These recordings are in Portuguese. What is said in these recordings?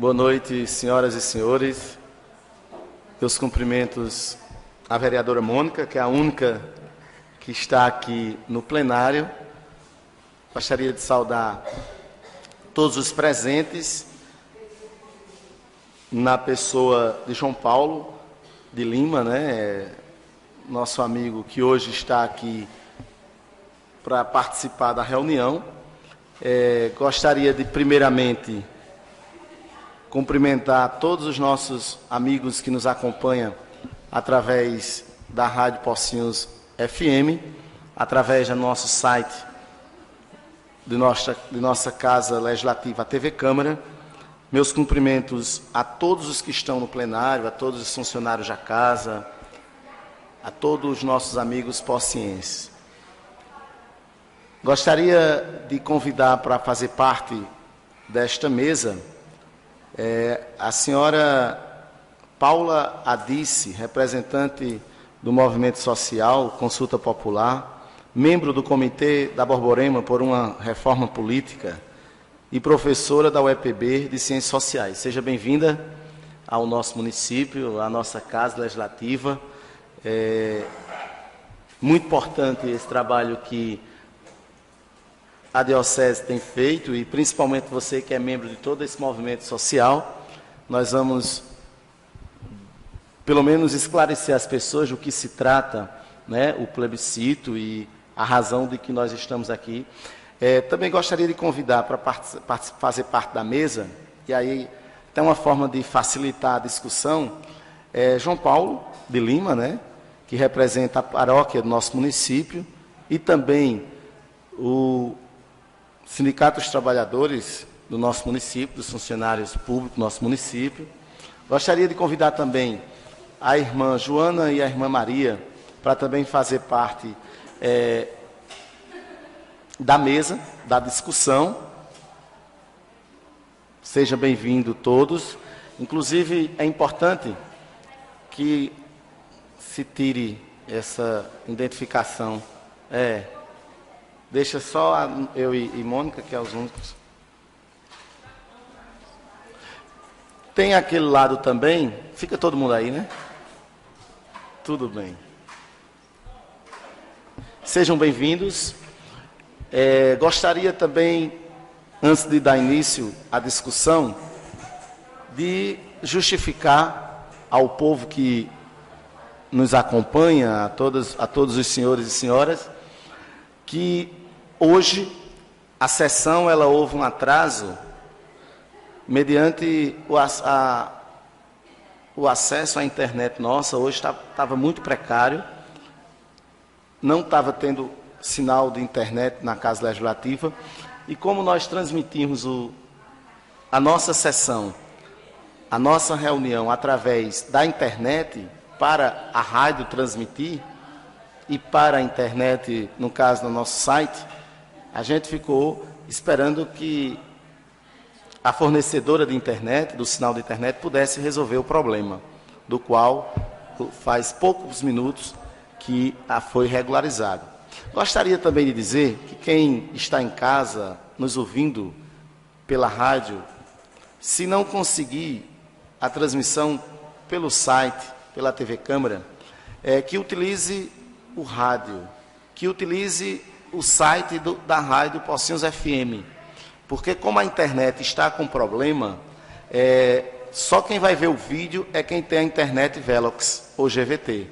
Boa noite, senhoras e senhores. Meus cumprimentos à vereadora Mônica, que é a única que está aqui no plenário. Gostaria de saudar todos os presentes, na pessoa de João Paulo de Lima, nosso amigo que hoje está aqui para participar da reunião. Gostaria de, primeiramente, cumprimentar todos os nossos amigos que nos acompanham através da Rádio Pocinhos FM, através do nosso site, de nossa Casa Legislativa, a TV Câmara. Meus cumprimentos a todos os que estão no plenário, a todos os funcionários da casa, a todos os nossos amigos pocienses. Gostaria de convidar para fazer parte desta mesa a senhora Paula Adice, representante do Movimento Social Consulta Popular, membro do Comitê da Borborema por uma Reforma Política e professora da UEPB de Ciências Sociais. Seja bem-vinda ao nosso município, à nossa Casa Legislativa. Muito importante esse trabalho que a Diocese tem feito, e principalmente você que é membro de todo esse movimento social. Nós vamos, pelo menos, esclarecer às pessoas do que se trata, o plebiscito e a razão de que nós estamos aqui. Também gostaria de convidar para fazer parte da mesa, e aí tem uma forma de facilitar a discussão, João Paulo de Lima, que representa a paróquia do nosso município, e também o Sindicato dos Trabalhadores do nosso município, dos funcionários públicos do nosso município. Gostaria de convidar também a irmã Joana e a irmã Maria para também fazer parte da mesa, da discussão. Sejam bem-vindos todos. Inclusive, é importante que se tire essa identificação. Deixa só eu e Mônica, que é os únicos. Tem aquele lado também. Fica todo mundo aí, né? Tudo bem. Sejam bem-vindos. Gostaria também, antes de dar início à discussão, de justificar ao povo que nos acompanha, a todos os senhores e senhoras, que hoje a sessão houve um atraso mediante o acesso à internet nossa. Hoje estava muito precário, não estava tendo sinal de internet na Casa Legislativa, e como nós transmitimos a nossa sessão, a nossa reunião através da internet para a rádio transmitir e para a internet, no caso, no nosso site, a gente ficou esperando que a fornecedora de internet, do sinal de internet, pudesse resolver o problema, do qual faz poucos minutos que foi regularizado. Gostaria também de dizer que quem está em casa, nos ouvindo pela rádio, se não conseguir a transmissão pelo site, pela TV Câmara, que utilize o rádio, que utilize o site da Rádio Pocinhos FM, porque como a internet está com problema, só quem vai ver o vídeo é quem tem a internet Velox ou GVT,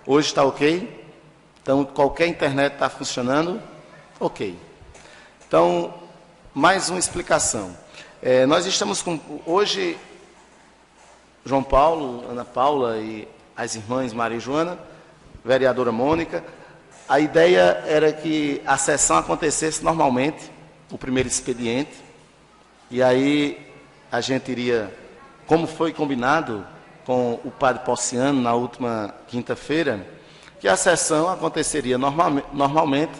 Hoje está ok? Então, qualquer internet está funcionando? Ok. Então, mais uma explicação. Nós estamos com, hoje, João Paulo, Ana Paula e as irmãs Maria e Joana, vereadora Mônica. A ideia era que a sessão acontecesse normalmente, o primeiro expediente, e aí a gente iria, como foi combinado com o padre Pociano na última quinta-feira, que a sessão aconteceria normalmente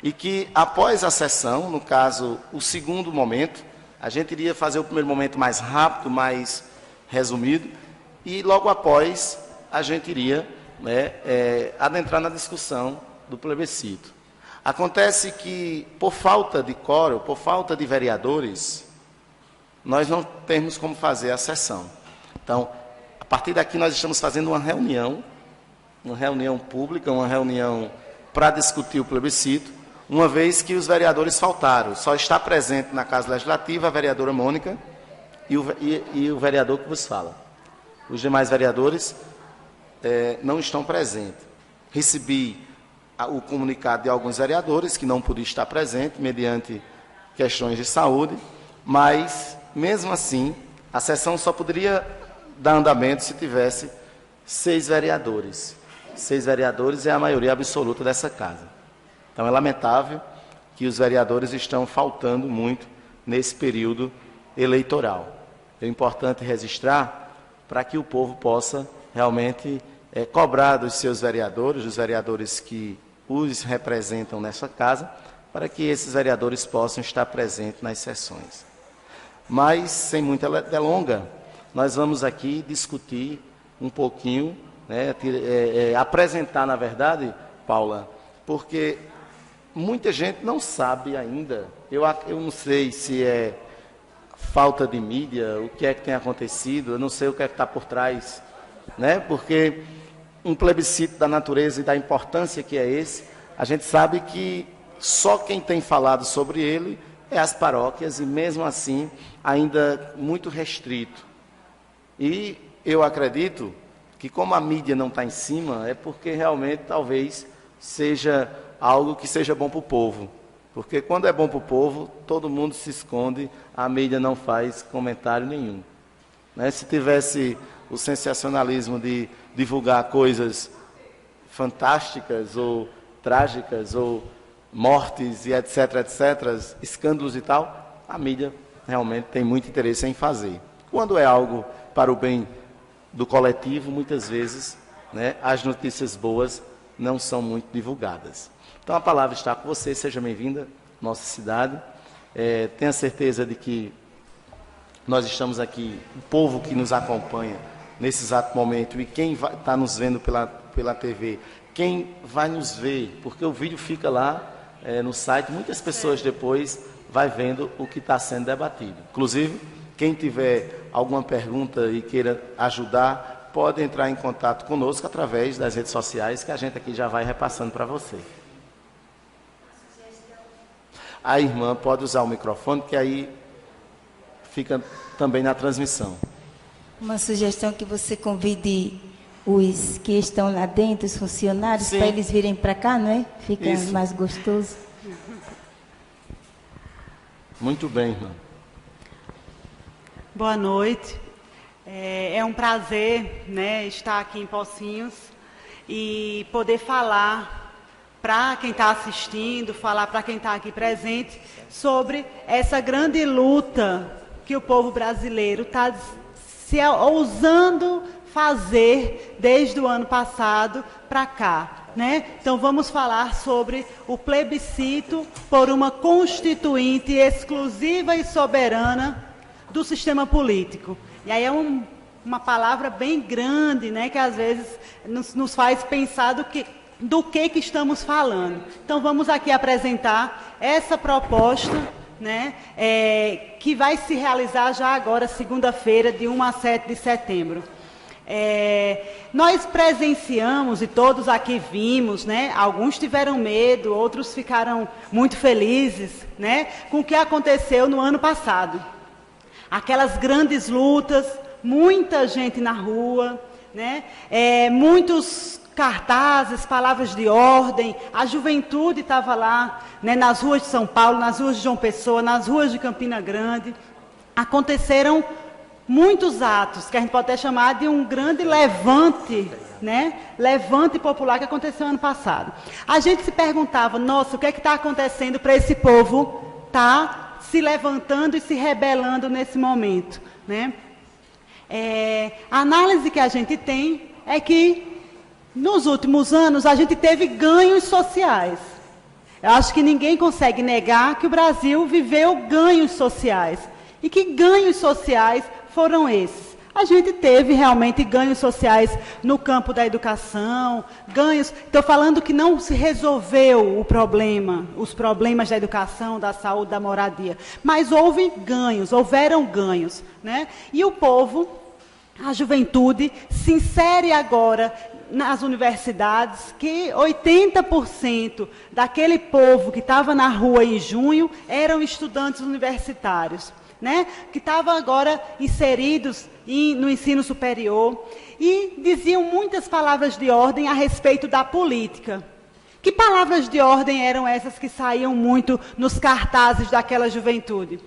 e que após a sessão, no caso, o segundo momento, a gente iria fazer o primeiro momento mais rápido, mais resumido, e logo após a gente iria adentrar na discussão do plebiscito. Acontece que, por falta de quórum, por falta de vereadores, nós não temos como fazer a sessão. Então, a partir daqui nós estamos fazendo uma reunião pública, uma reunião para discutir o plebiscito, uma vez que os vereadores faltaram. Só está presente na Casa Legislativa a vereadora Mônica e o vereador que vos fala. Os demais vereadores não estão presentes. Recebi o comunicado de alguns vereadores que não podiam estar presentes, mediante questões de saúde, mas, mesmo assim, a sessão só poderia dar andamento se tivesse 6 vereadores. 6 vereadores é a maioria absoluta dessa casa. Então, é lamentável que os vereadores estão faltando muito nesse período eleitoral. É importante registrar para que o povo possa realmente cobrar dos seus vereadores, dos vereadores que os representam nessa casa, para que esses vereadores possam estar presentes nas sessões. Mas, sem muita delonga, nós vamos aqui discutir um pouquinho, né, apresentar, na verdade, Paula, porque muita gente não sabe ainda, eu não sei se é falta de mídia, o que é que tem acontecido, eu não sei o que é que está por trás, né, porque um plebiscito da natureza e da importância que é esse, a gente sabe que só quem tem falado sobre ele é as paróquias, e mesmo assim ainda muito restrito. E eu acredito que, como a mídia não está em cima, é porque realmente talvez seja algo que seja bom para o povo. Porque quando é bom para o povo, todo mundo se esconde, a mídia não faz comentário nenhum. Né? Se tivesse o sensacionalismo de divulgar coisas fantásticas ou trágicas ou mortes e etc, escândalos e tal, a mídia realmente tem muito interesse em fazer. Quando é algo para o bem do coletivo, muitas vezes, né, as notícias boas não são muito divulgadas. Então a palavra está com você, seja bem-vinda à nossa cidade. Tenha certeza de que nós estamos aqui, o povo que nos acompanha nesse exato momento, e quem está nos vendo pela TV, quem vai nos ver, porque o vídeo fica lá no site, muitas pessoas depois vai vendo o que está sendo debatido. Inclusive, quem tiver alguma pergunta e queira ajudar, pode entrar em contato conosco através das redes sociais, que a gente aqui já vai repassando para você. A irmã pode usar o microfone, que aí fica também na transmissão. Uma sugestão que você convide os que estão lá dentro, os funcionários, para eles virem para cá, não é? Fica mais gostoso. Muito bem, irmã. Boa noite. É um prazer, né, estar aqui em Pocinhos e poder falar para quem está assistindo, falar para quem está aqui presente sobre essa grande luta que o povo brasileiro está se ousando fazer desde o ano passado para cá, né? Então vamos falar sobre o plebiscito por uma constituinte exclusiva e soberana do sistema político. E aí é uma palavra bem grande, né, que às vezes nos faz pensar do que estamos falando. Então vamos aqui apresentar essa proposta, né, que vai se realizar já agora, segunda-feira, de 1 a 7 de setembro. Nós presenciamos, e todos aqui vimos, né, alguns tiveram medo, outros ficaram muito felizes, né, com o que aconteceu no ano passado. Aquelas grandes lutas, muita gente na rua, né, muitos cartazes, palavras de ordem, a juventude estava lá, né, nas ruas de São Paulo, nas ruas de João Pessoa, nas ruas de Campina Grande. Aconteceram muitos atos, que a gente pode até chamar de um grande levante, né, levante popular que aconteceu ano passado. A gente se perguntava, nossa, o que é que está acontecendo para esse povo estar se levantando e se rebelando nesse momento, né? A análise que a gente tem é que nos últimos anos a gente teve ganhos sociais. Eu acho que ninguém consegue negar que o Brasil viveu ganhos sociais. E que ganhos sociais foram esses? A gente teve realmente ganhos sociais no campo da educação, ganhos... Estou falando que não se resolveu o problema, os problemas da educação, da saúde, da moradia, mas houveram ganhos, né? E o povo, a juventude, se insere agora nas universidades, que 80% daquele povo que estava na rua em junho eram estudantes universitários, né? Que estavam agora inseridos no ensino superior e diziam muitas palavras de ordem a respeito da política. Que palavras de ordem eram essas que saíam muito nos cartazes daquela juventude?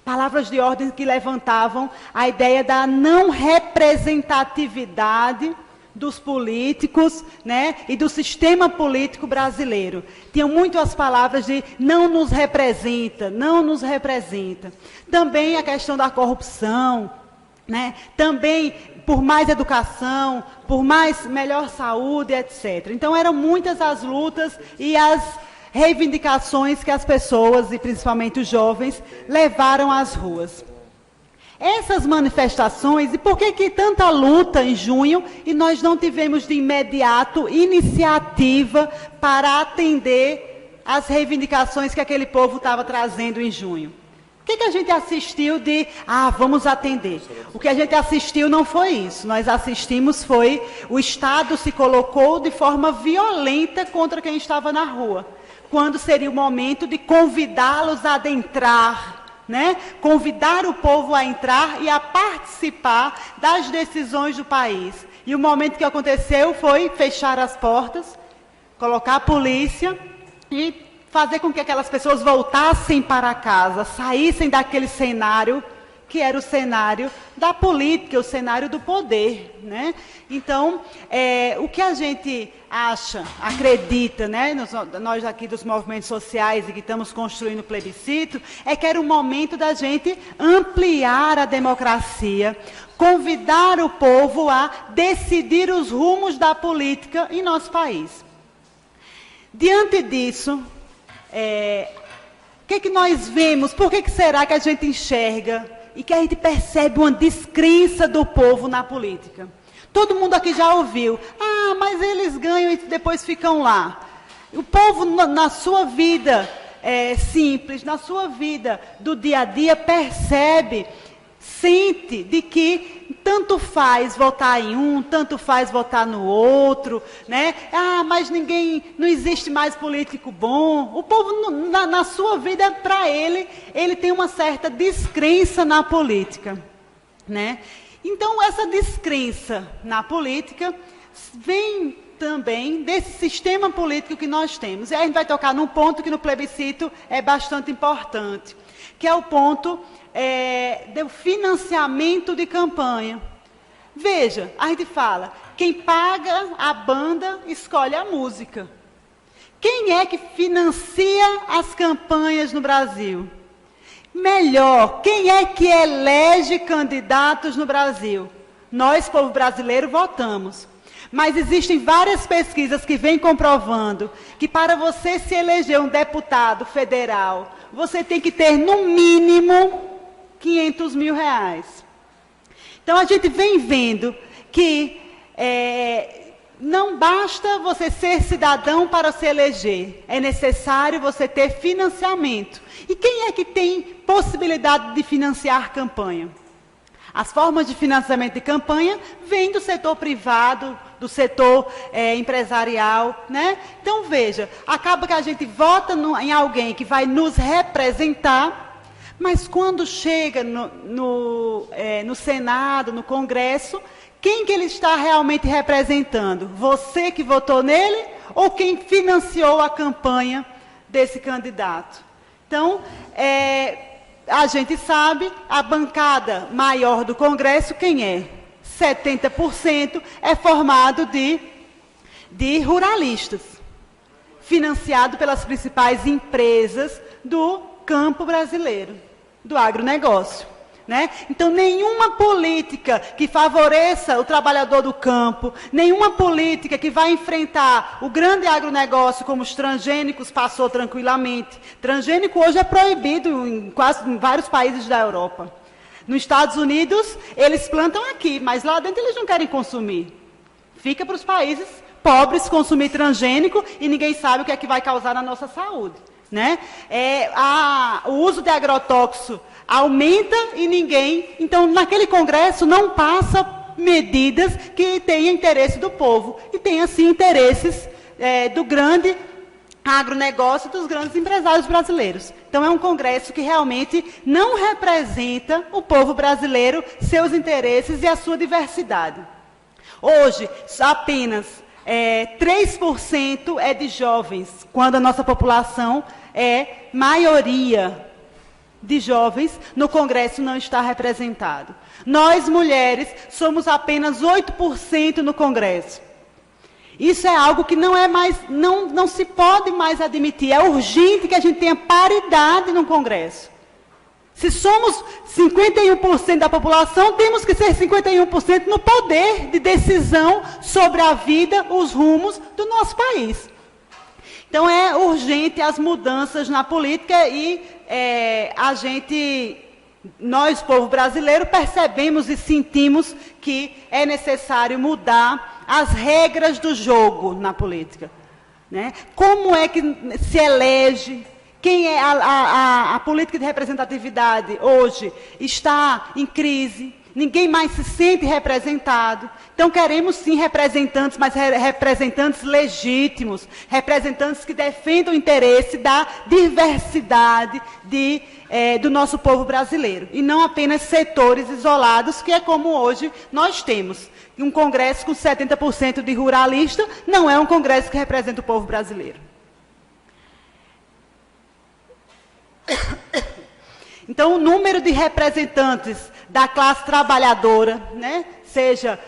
Palavras de ordem que levantavam a ideia da não representatividade dos políticos, né, e do sistema político brasileiro. Tinham muito as palavras de não nos representa, não nos representa. Também a questão da corrupção, né, também por mais educação, por melhor saúde, etc. Então eram muitas as lutas e as reivindicações que as pessoas, e principalmente os jovens, levaram às ruas. Essas manifestações, e por que tanta luta em junho e nós não tivemos de imediato iniciativa para atender às reivindicações que aquele povo estava trazendo em junho? O que a gente assistiu de, vamos atender? O que a gente assistiu não foi isso. Nós assistimos foi, o Estado se colocou de forma violenta contra quem estava na rua, quando seria o momento de convidá-los a adentrar, né? Convidar o povo a entrar e a participar das decisões do país. E o momento que aconteceu foi fechar as portas, colocar a polícia e fazer com que aquelas pessoas voltassem para casa, saíssem daquele cenário que era o cenário da política, o cenário do poder, né? Então, o que a gente acha, acredita, né, nós aqui dos movimentos sociais e que estamos construindo o plebiscito, é que era o momento da gente ampliar a democracia, convidar o povo a decidir os rumos da política em nosso país. Diante disso, o que nós vemos? Por que será que a gente enxerga e que a gente percebe uma descrença do povo na política? Todo mundo aqui já ouviu, mas eles ganham e depois ficam lá. O povo, na sua vida simples, na sua vida do dia a dia, percebe, sente de que tanto faz votar em um, tanto faz votar no outro, né? Mas não existe mais político bom. O povo, na sua vida, para ele tem uma certa descrença na política, né? Então, essa descrença na política vem também desse sistema político que nós temos. E aí a gente vai tocar num ponto que no plebiscito é bastante importante, que é o ponto do financiamento de campanha. Veja, a gente fala, quem paga a banda escolhe a música. Quem é que financia as campanhas no Brasil? Melhor, quem é que elege candidatos no Brasil? Nós, povo brasileiro, votamos. Mas existem várias pesquisas que vêm comprovando que para você se eleger um deputado federal, você tem que ter, no mínimo, 500 mil reais. Então, a gente vem vendo que não basta você ser cidadão para se eleger. É necessário você ter financiamento. E quem é que tem possibilidade de financiar campanha? As formas de financiamento de campanha vêm do setor privado, do setor empresarial, né? Então, veja, acaba que a gente vota em alguém que vai nos representar, mas quando chega no Senado, no Congresso, quem que ele está realmente representando? Você que votou nele ou quem financiou a campanha desse candidato? Então, a gente sabe, a bancada maior do Congresso, quem é? 70% é formado de ruralistas, financiado pelas principais empresas do campo brasileiro, do agronegócio, né? Então, nenhuma política que favoreça o trabalhador do campo, nenhuma política que vai enfrentar o grande agronegócio, como os transgênicos, passou tranquilamente. Transgênico hoje é proibido em vários países da Europa. Nos Estados Unidos, eles plantam aqui, mas lá dentro eles não querem consumir. Fica para os países pobres consumir transgênico e ninguém sabe o que é que vai causar na nossa saúde, né? O uso de agrotóxico aumenta e ninguém... Então, naquele congresso não passa medidas que tenham interesse do povo e tenha, sim, interesses do grande agronegócio, dos grandes empresários brasileiros. Então, é um congresso que realmente não representa o povo brasileiro, seus interesses e a sua diversidade. Hoje, apenas 3% é de jovens, quando a nossa população é maioria de jovens, no Congresso não está representado. Nós, mulheres, somos apenas 8% no Congresso. Isso é algo que não se pode mais admitir. É urgente que a gente tenha paridade no Congresso. Se somos 51% da população, temos que ser 51% no poder de decisão sobre a vida, os rumos do nosso país. Então, é urgente as mudanças na política e nós, povo brasileiro, percebemos e sentimos que é necessário mudar as regras do jogo na política, né? Como é que se elege? Quem é a política de representatividade hoje está em crise, ninguém mais se sente representado. Então, queremos sim representantes, mas representantes legítimos, representantes que defendam o interesse da diversidade do nosso povo brasileiro, e não apenas setores isolados, que é como hoje nós temos. Um congresso com 70% de ruralista não é um congresso que representa o povo brasileiro. Então, o número de representantes da classe trabalhadora, né, seja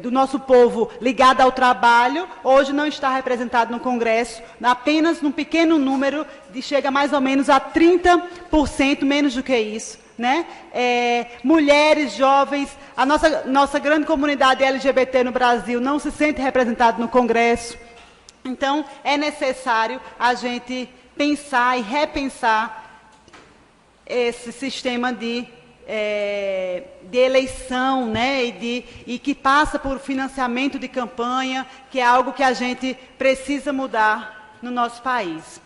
do nosso povo ligado ao trabalho, hoje não está representado no Congresso, apenas num pequeno número, chega mais ou menos a 30%, menos do que isso. Né? Mulheres, jovens, a nossa grande comunidade LGBT no Brasil não se sente representada no Congresso. Então, é necessário a gente pensar e repensar esse sistema de eleição, né? E que passa por financiamento de campanha, que é algo que a gente precisa mudar no nosso país.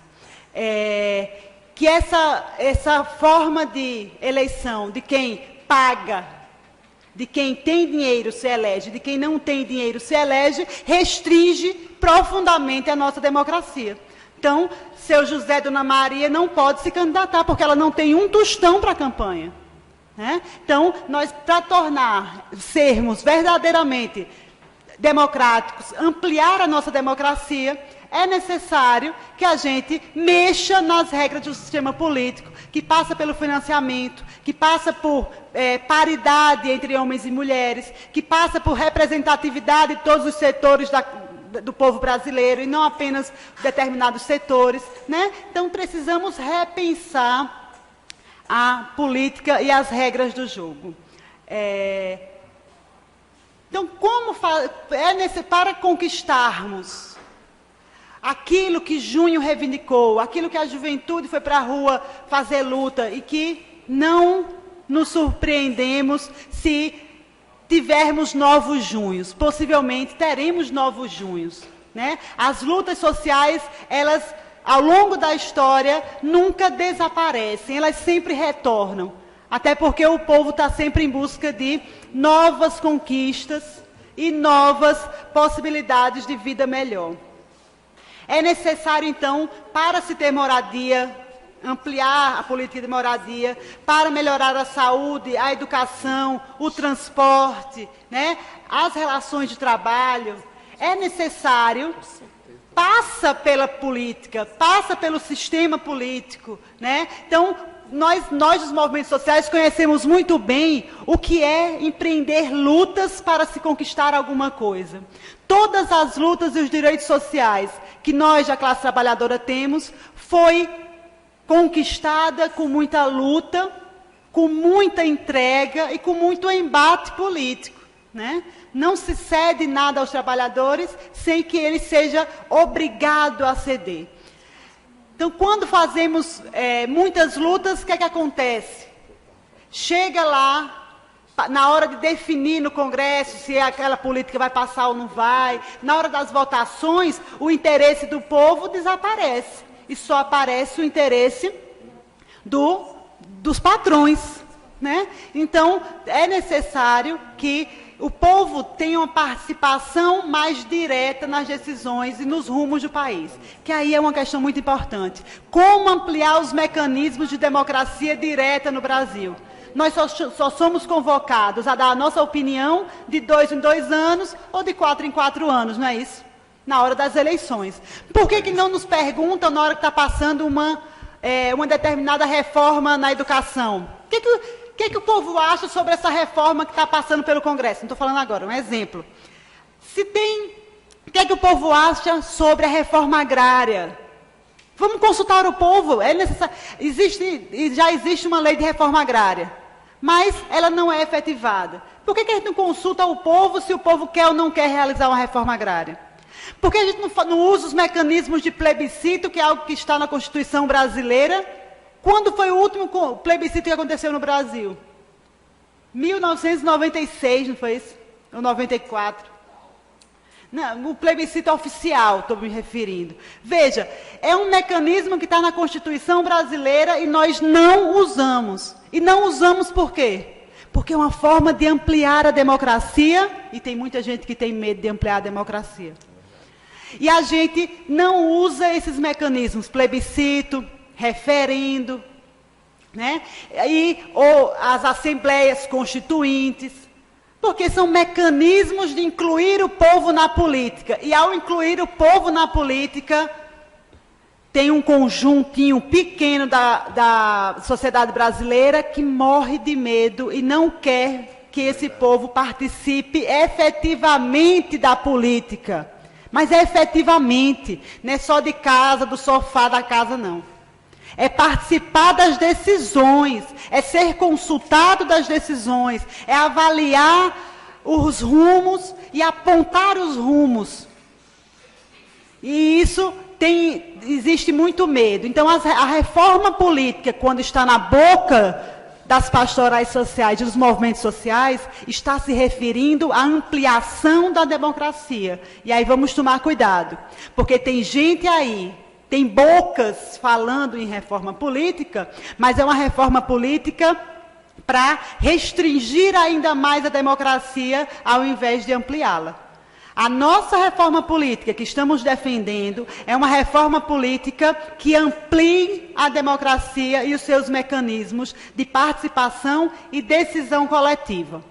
Que essa forma de eleição, de quem paga, de quem tem dinheiro se elege, de quem não tem dinheiro se elege, restringe profundamente a nossa democracia. Então, seu José e Dona Maria não pode se candidatar, porque ela não tem um tostão para a campanha, né? Então, nós, para sermos verdadeiramente democráticos, ampliar a nossa democracia, é necessário que a gente mexa nas regras do sistema político, que passa pelo financiamento, que passa por paridade entre homens e mulheres, que passa por representatividade de todos os setores do povo brasileiro, e não apenas determinados setores, né? Então, precisamos repensar a política e as regras do jogo. Então, para conquistarmos aquilo que junho reivindicou, aquilo que a juventude foi para a rua fazer luta, e que não nos surpreendemos se tivermos novos junhos. Possivelmente teremos novos junhos, né? As lutas sociais, elas, ao longo da história, nunca desaparecem, elas sempre retornam. Até porque o povo está sempre em busca de novas conquistas e novas possibilidades de vida melhor. É necessário, então, para se ter moradia, ampliar a política de moradia, para melhorar a saúde, a educação, o transporte, né, as relações de trabalho, é necessário, passa pela política, passa pelo sistema político, né? Então, nós dos movimentos sociais conhecemos muito bem o que é empreender lutas para se conquistar alguma coisa. Todas as lutas e os direitos sociais que nós, da classe trabalhadora, temos, foi conquistada com muita luta, com muita entrega e com muito embate político, né? Não se cede nada aos trabalhadores sem que ele seja obrigado a ceder. Então, quando fazemos muitas lutas, o que é que acontece? chega lá, na hora de definir no Congresso se aquela política vai passar ou não vai, na hora das votações, o interesse do povo desaparece. E só aparece o interesse dos patrões, né? Então, é necessário que o povo tenha uma participação mais direta nas decisões e nos rumos do país. Que aí é uma questão muito importante. Como ampliar os mecanismos de democracia direta no Brasil? Nós só somos convocados a dar a nossa opinião de 2 em 2 anos ou de 4 em 4 anos, não é isso? Na hora das eleições. Por que não nos perguntam na hora que está passando uma determinada reforma na educação? O que o povo acha sobre essa reforma que está passando pelo Congresso? Não estou falando agora, um exemplo. O que o povo acha sobre a reforma agrária? Vamos consultar o povo. É necessário. Já existe uma lei de reforma agrária, mas ela não é efetivada. Por que a gente não consulta o povo se o povo quer ou não quer realizar uma reforma agrária? Por que a gente não usa os mecanismos de plebiscito, que é algo que está na Constituição brasileira? Quando foi o último plebiscito que aconteceu no Brasil? 1996, não foi isso? Ou 94? Não, o plebiscito oficial, estou me referindo. Veja, é um mecanismo que está na Constituição brasileira e nós não usamos. E não usamos por quê? Porque é uma forma de ampliar a democracia, e tem muita gente que tem medo de ampliar a democracia. E a gente não usa esses mecanismos, plebiscito, referendo, né? Ou as assembleias constituintes, porque são mecanismos de incluir o povo na política. E ao incluir o povo na política, tem um conjuntinho pequeno da sociedade brasileira que morre de medo e não quer que esse povo participe efetivamente da política. Mas é efetivamente, não é só de casa, do sofá da casa, não. É participar das decisões, é ser consultado das decisões, é avaliar os rumos e apontar os rumos. E isso existe muito medo. Então, a reforma política, quando está na boca das pastorais sociais, dos movimentos sociais, está se referindo à ampliação da democracia. E aí vamos tomar cuidado, porque tem gente aí, tem bocas falando em reforma política, mas é uma reforma política para restringir ainda mais a democracia, ao invés de ampliá-la. A nossa reforma política que estamos defendendo é uma reforma política que amplie a democracia e os seus mecanismos de participação e decisão coletiva,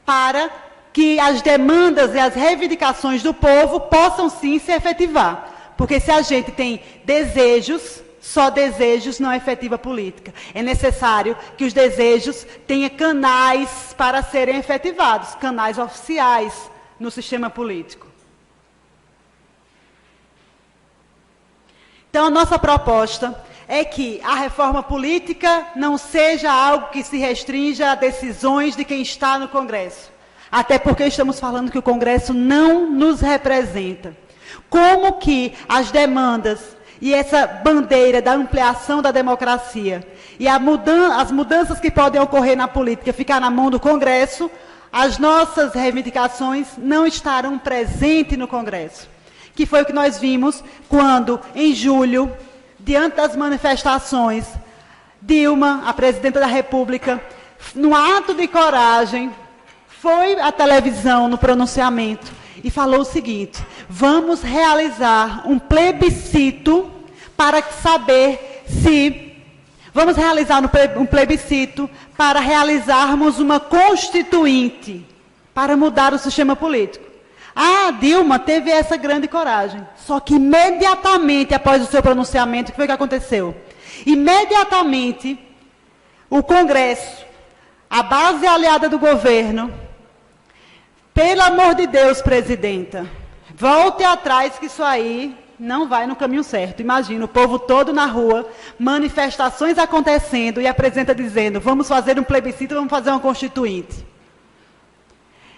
para que as demandas e as reivindicações do povo possam sim se efetivar. Porque se a gente tem desejos, só desejos não é efetiva política. É necessário que os desejos tenham canais para serem efetivados, canais oficiais no sistema político. Então, a nossa proposta é que a reforma política não seja algo que se restrinja a decisões de quem está no Congresso. Até porque estamos falando que o Congresso não nos representa. Como que as demandas e essa bandeira da ampliação da democracia e as mudanças que podem ocorrer na política ficar na mão do Congresso, as nossas reivindicações não estarão presentes no Congresso. Que foi o que nós vimos quando, em julho, diante das manifestações, Dilma, a presidenta da República, num ato de coragem, foi à televisão no pronunciamento e falou o seguinte: vamos realizar um plebiscito para saber se... Vamos realizar um plebiscito para realizarmos uma constituinte para mudar o sistema político. A Dilma teve essa grande coragem. Só que imediatamente após o seu pronunciamento, o que foi que aconteceu? Imediatamente, o Congresso, a base aliada do governo, pelo amor de Deus, presidenta, volte atrás que isso aí não vai no caminho certo. Imagina, o povo todo na rua, manifestações acontecendo e a presidenta dizendo, vamos fazer um plebiscito, vamos fazer uma constituinte.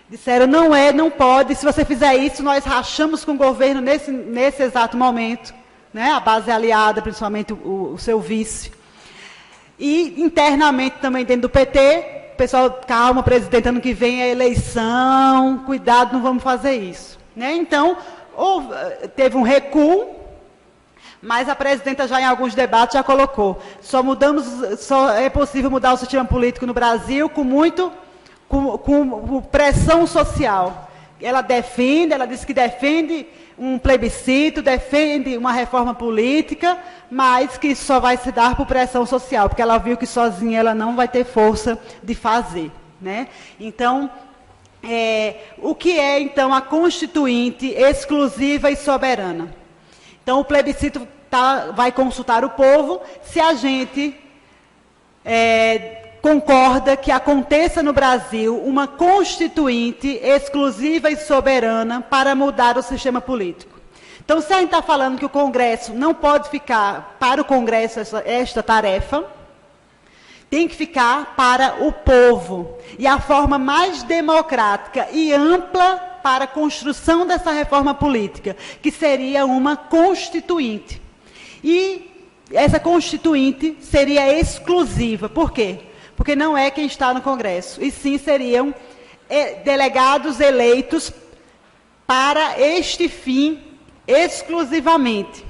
Disseram, não pode, se você fizer isso, nós rachamos com o governo nesse exato momento, né? A base aliada, principalmente o seu vice. E internamente também dentro do PT, o pessoal, calma, presidente, ano que vem é eleição, cuidado, não vamos fazer isso. Né? Então, teve um recuo, mas a presidenta já em alguns debates já colocou, só é possível mudar o sistema político no Brasil com pressão social. Ela disse que defende um plebiscito, defende uma reforma política, mas que só vai se dar por pressão social, porque ela viu que sozinha ela não vai ter força de fazer. Né? Então, o que é, então, a Constituinte exclusiva e soberana? Então, o plebiscito vai consultar o povo se a gente concorda que aconteça no Brasil uma Constituinte exclusiva e soberana para mudar o sistema político. Então, se a gente está falando que o Congresso não pode ficar para o Congresso esta tarefa, tem que ficar para o povo. E a forma mais democrática e ampla para a construção dessa reforma política, que seria uma Constituinte. E essa Constituinte seria exclusiva. Por quê? Porque não é quem está no Congresso, e sim seriam delegados eleitos para este fim exclusivamente.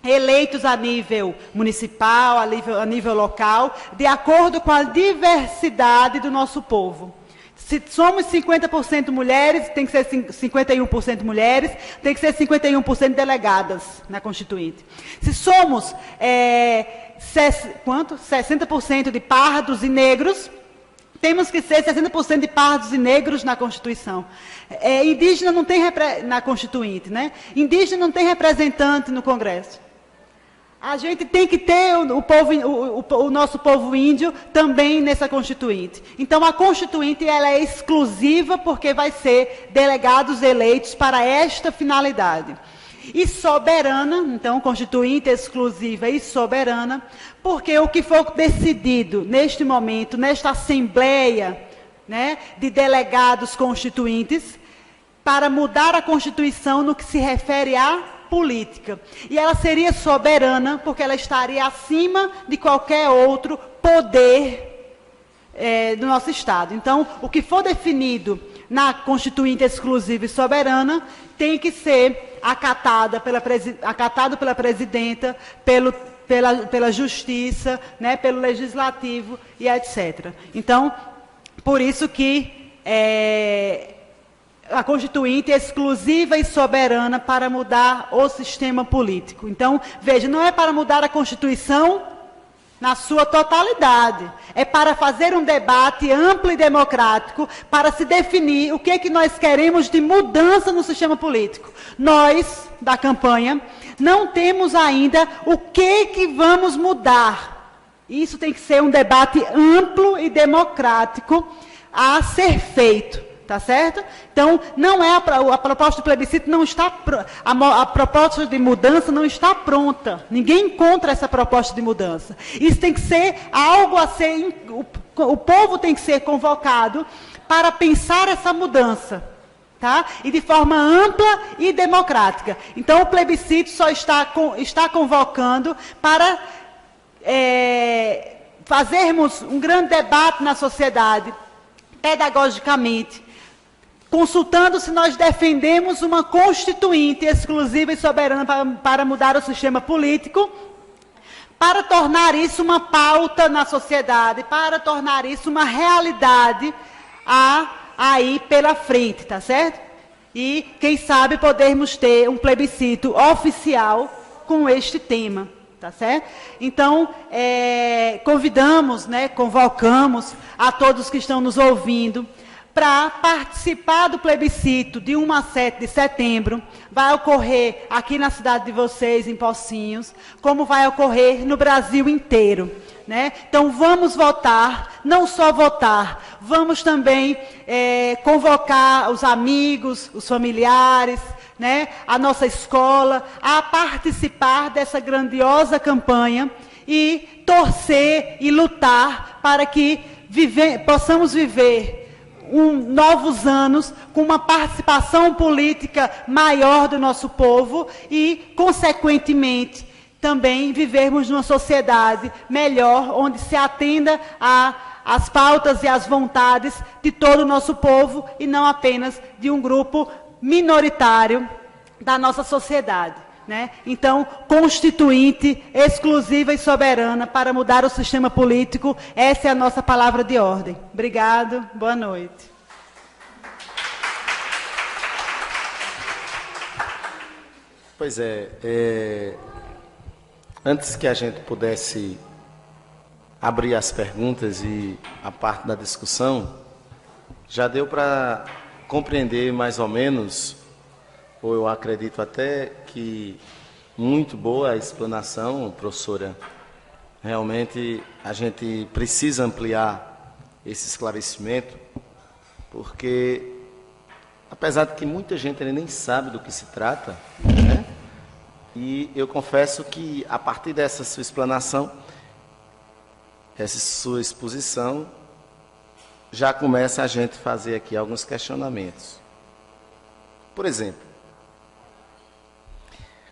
Eleitos a nível municipal, a nível local, de acordo com a diversidade do nosso povo. Se somos 50% mulheres, tem que ser 51% mulheres, tem que ser 51% delegadas na Constituinte. Se somos 60% de pardos e negros, temos que ser 60% de pardos e negros na Constituição. Indígena não tem na Constituinte, né? Indígena não tem representante no Congresso. A gente tem que ter o nosso povo índio também nessa Constituinte. Então, a Constituinte ela é exclusiva porque vai ser delegados eleitos para esta finalidade. E soberana, então, Constituinte exclusiva e soberana, porque o que for decidido neste momento, nesta Assembleia, né, de delegados constituintes, para mudar a Constituição no que se refere à política. E ela seria soberana porque ela estaria acima de qualquer outro poder do nosso Estado. Então, o que for definido na Constituinte exclusiva e soberana tem que ser acatado pela presidenta, pela Justiça, né, pelo Legislativo e etc. Então, por isso que a Constituinte é exclusiva e soberana para mudar o sistema político. Então, veja, não é para mudar a Constituição na sua totalidade. É para fazer um debate amplo e democrático para se definir o que é que nós queremos de mudança no sistema político. Nós, da campanha, não temos ainda o que vamos mudar. Isso tem que ser um debate amplo e democrático a ser feito. Tá certo? Então, não é a proposta do plebiscito não está a proposta de mudança não está pronta. Ninguém encontra essa proposta de mudança. Isso tem que ser algo a ser o povo tem que ser convocado para pensar essa mudança, tá? E de forma ampla e democrática. Então, o plebiscito só está convocando para fazermos um grande debate na sociedade, pedagogicamente, consultando se nós defendemos uma Constituinte exclusiva e soberana para mudar o sistema político, para tornar isso uma pauta na sociedade, para tornar isso uma realidade aí pela frente, tá certo? E, quem sabe, podermos ter um plebiscito oficial com este tema, tá certo? Então, convidamos, né, convocamos a todos que estão nos ouvindo para participar do plebiscito de 1 a 7 de setembro. Vai ocorrer aqui na cidade de vocês, em Pocinhos, como vai ocorrer no Brasil inteiro. Né? Então, vamos votar, não só votar, vamos também convocar os amigos, os familiares, né? A nossa escola, a participar dessa grandiosa campanha e torcer e lutar para que possamos viver novos anos com uma participação política maior do nosso povo e, consequentemente, também vivermos numa sociedade melhor, onde se atenda às pautas e às vontades de todo o nosso povo e não apenas de um grupo minoritário da nossa sociedade, né? Então, constituinte, exclusiva e soberana para mudar o sistema político, essa é a nossa palavra de ordem. Obrigado, boa noite. Pois antes que a gente pudesse abrir as perguntas e a parte da discussão, já deu para compreender mais ou menos, ou eu acredito até que muito boa a explanação, professora. Realmente a gente precisa ampliar esse esclarecimento, porque apesar de que muita gente nem sabe do que se trata, né? E eu confesso que a partir dessa sua explanação, essa sua exposição, já começa a gente fazer aqui alguns questionamentos. Por exemplo,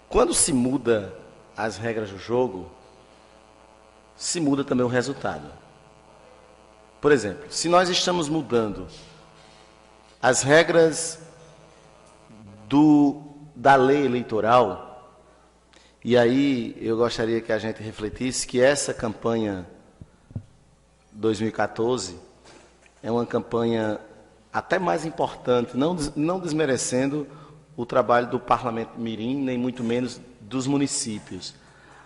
quando se muda as regras do jogo, se muda também o resultado. Por exemplo, se nós estamos mudando as regras da lei eleitoral, e aí eu gostaria que a gente refletisse que essa campanha 2014 é uma campanha até mais importante, não desmerecendo o trabalho do Parlamento Mirim, nem muito menos dos municípios.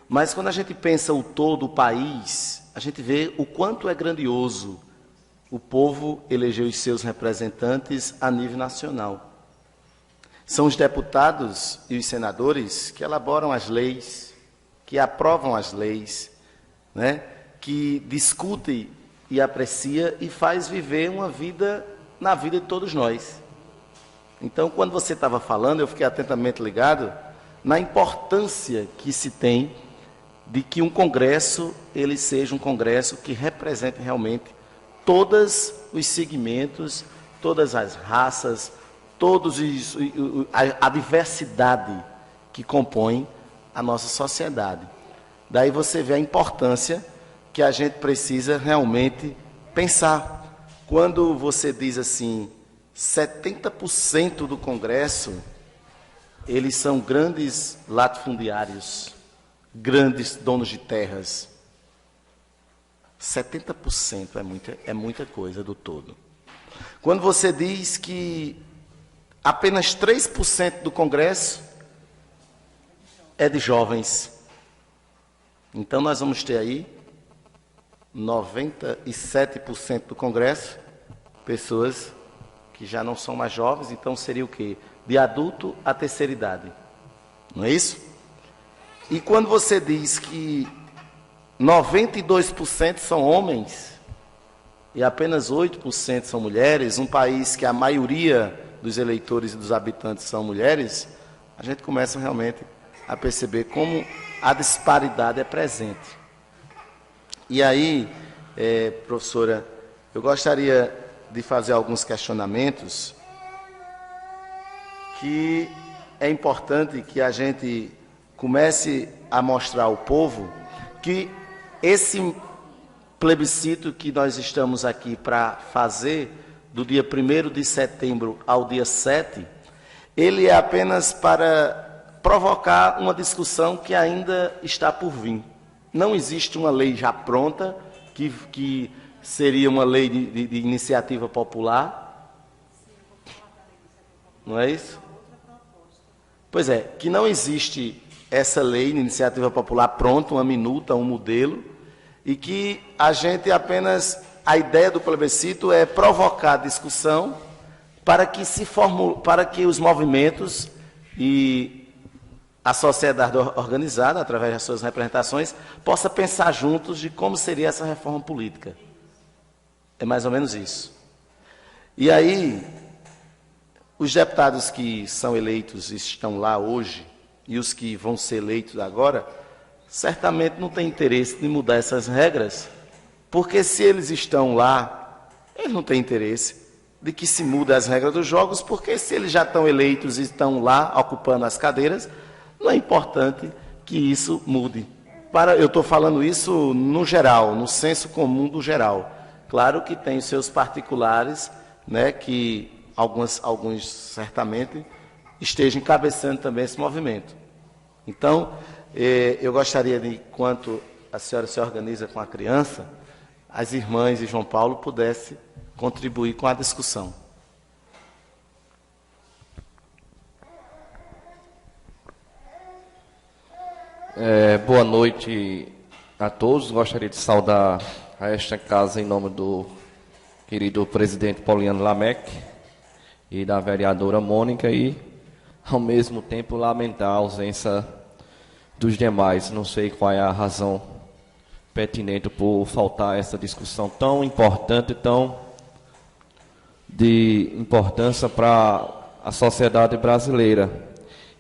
Mas quando a gente pensa o todo, o país, a gente vê o quanto é grandioso o povo eleger os seus representantes a nível nacional. São os deputados e os senadores que elaboram as leis, que aprovam as leis, né? Que discutem e aprecia e faz viver uma vida na vida de todos nós. Então, quando você estava falando, eu fiquei atentamente ligado na importância que se tem de que um congresso, ele seja um congresso que represente realmente todos os segmentos, todas as raças, a diversidade que compõe a nossa sociedade. Daí você vê a importância que a gente precisa realmente pensar. Quando você diz assim, 70% do Congresso, eles são grandes latifundiários, grandes donos de terras. 70% é muita coisa do todo. Quando você diz que apenas 3% do Congresso é de jovens, então nós vamos ter aí 97% do Congresso, pessoas que já não são mais jovens, então seria o quê? De adulto a terceira idade. Não é isso? E quando você diz que 92% são homens e apenas 8% são mulheres, um país que a maioria dos eleitores e dos habitantes são mulheres, a gente começa realmente a perceber como a disparidade é presente. E aí, professora, eu gostaria de fazer alguns questionamentos que é importante que a gente comece a mostrar ao povo que esse plebiscito que nós estamos aqui para fazer do dia 1º de setembro ao dia 7, ele é apenas para provocar uma discussão que ainda está por vir. Não existe uma lei já pronta, que seria uma lei de iniciativa popular. Não é isso? Pois é, que não existe essa lei de iniciativa popular pronta, uma minuta, um modelo, e que a gente apenas, a ideia do plebiscito é provocar discussão para que os movimentos e a sociedade organizada, através das suas representações, possa pensar juntos de como seria essa reforma política. É mais ou menos isso. E aí, os deputados que são eleitos e estão lá hoje, e os que vão ser eleitos agora, certamente não têm interesse de mudar essas regras, porque se eles estão lá, eles não têm interesse de que se mude as regras dos jogos, porque se eles já estão eleitos e estão lá ocupando as cadeiras, não é importante que isso mude. Eu estou falando isso no geral, no senso comum do geral. Claro que tem os seus particulares, né, que alguns certamente estejam encabeçando também esse movimento. Então, eu gostaria de, enquanto a senhora se organiza com a criança, as irmãs e João Paulo pudessem contribuir com a discussão. Boa noite a todos. Gostaria de saudar a esta casa em nome do querido presidente Pauliano Lamec e da vereadora Mônica e, ao mesmo tempo, lamentar a ausência dos demais. Não sei qual é a razão pertinente por faltar essa discussão tão importante, tão de importância para a sociedade brasileira.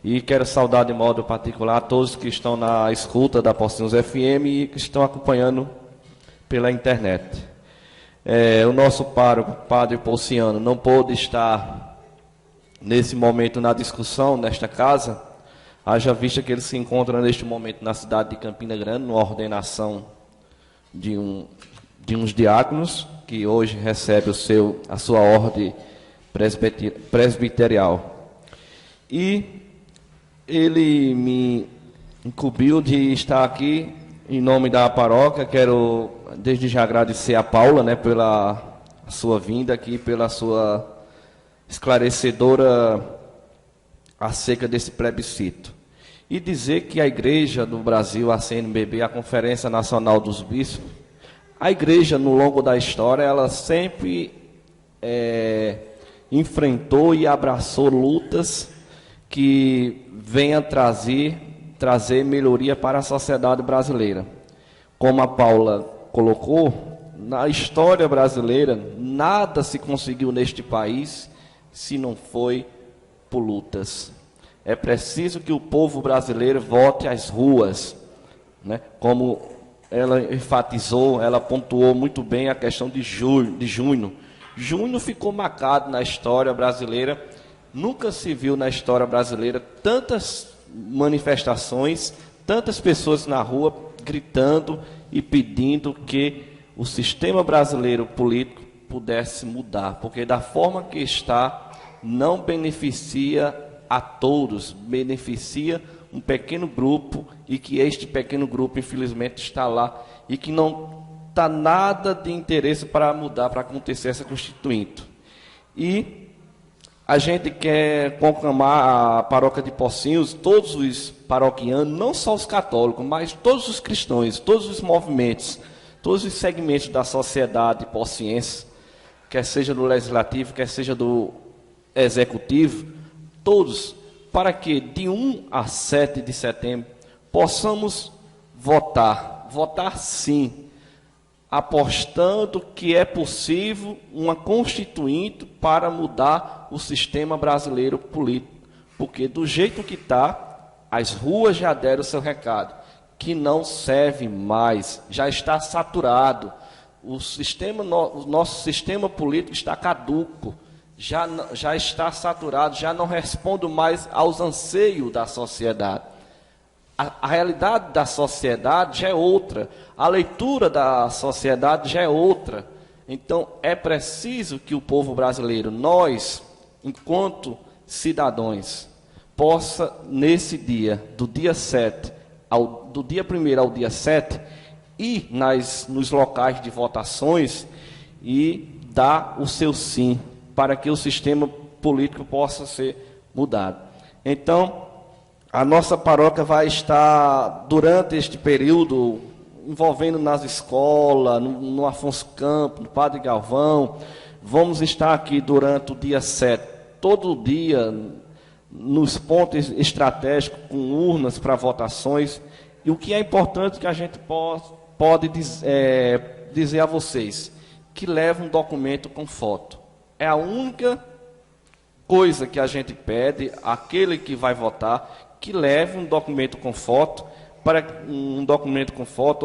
E quero saudar de modo particular a todos que estão na escuta da Pocinhos FM e que estão acompanhando pela internet. O nosso pároco, Padre Pociano, não pôde estar nesse momento na discussão, nesta casa, haja vista que ele se encontra neste momento na cidade de Campina Grande, numa ordenação de uns diáconos, que hoje recebe a sua ordem presbiterial. E ele me incumbiu de estar aqui em nome da paróquia. Quero desde já agradecer a Paula, né, pela sua vinda aqui, pela sua esclarecedora acerca desse plebiscito. E dizer que a Igreja do Brasil, a CNBB, a Conferência Nacional dos Bispos, a Igreja, no longo da história, ela sempre enfrentou e abraçou lutas que venham trazer melhoria para a sociedade brasileira. Como a Paula colocou, na história brasileira, nada se conseguiu neste país se não foi por lutas. É preciso que o povo brasileiro volte às ruas, né? Como ela enfatizou, ela pontuou muito bem a questão de junho. Junho ficou marcado na história brasileira. Nunca se viu na história brasileira tantas manifestações, tantas pessoas na rua gritando e pedindo que o sistema brasileiro político pudesse mudar, porque da forma que está, não beneficia a todos, beneficia um pequeno grupo, e que este pequeno grupo, infelizmente, está lá, e que não está nada de interesse para mudar, para acontecer essa constituinte. E a gente quer conclamar a paróquia de Pocinhos, todos os paroquianos, não só os católicos, mas todos os cristãos, todos os movimentos, todos os segmentos da sociedade pociense, quer seja do legislativo, quer seja do executivo, todos, para que de 1 a 7 de setembro possamos votar sim, apostando que é possível uma constituinte para mudar o sistema brasileiro político, porque do jeito que está, as ruas já deram o seu recado, que não serve mais, já está saturado, o nosso sistema político está caduco, já está saturado, já não responde mais aos anseios da sociedade. A realidade da sociedade já é outra, a leitura da sociedade já é outra. Então, é preciso que o povo brasileiro, nós, enquanto cidadãos, possa, nesse dia, do dia 7, do dia 1º ao dia 7, ir nos locais de votações e dar o seu sim, para que o sistema político possa ser mudado. Então, a nossa paróquia vai estar, durante este período, envolvendo nas escolas, no Afonso Campos, no Padre Galvão. Vamos estar aqui durante o dia 7, todo dia, nos pontos estratégicos, com urnas para votações. E o que é importante que a gente pode dizer a vocês, que leva um documento com foto. É a única coisa que a gente pede, aquele que vai votar, que leve um documento com foto,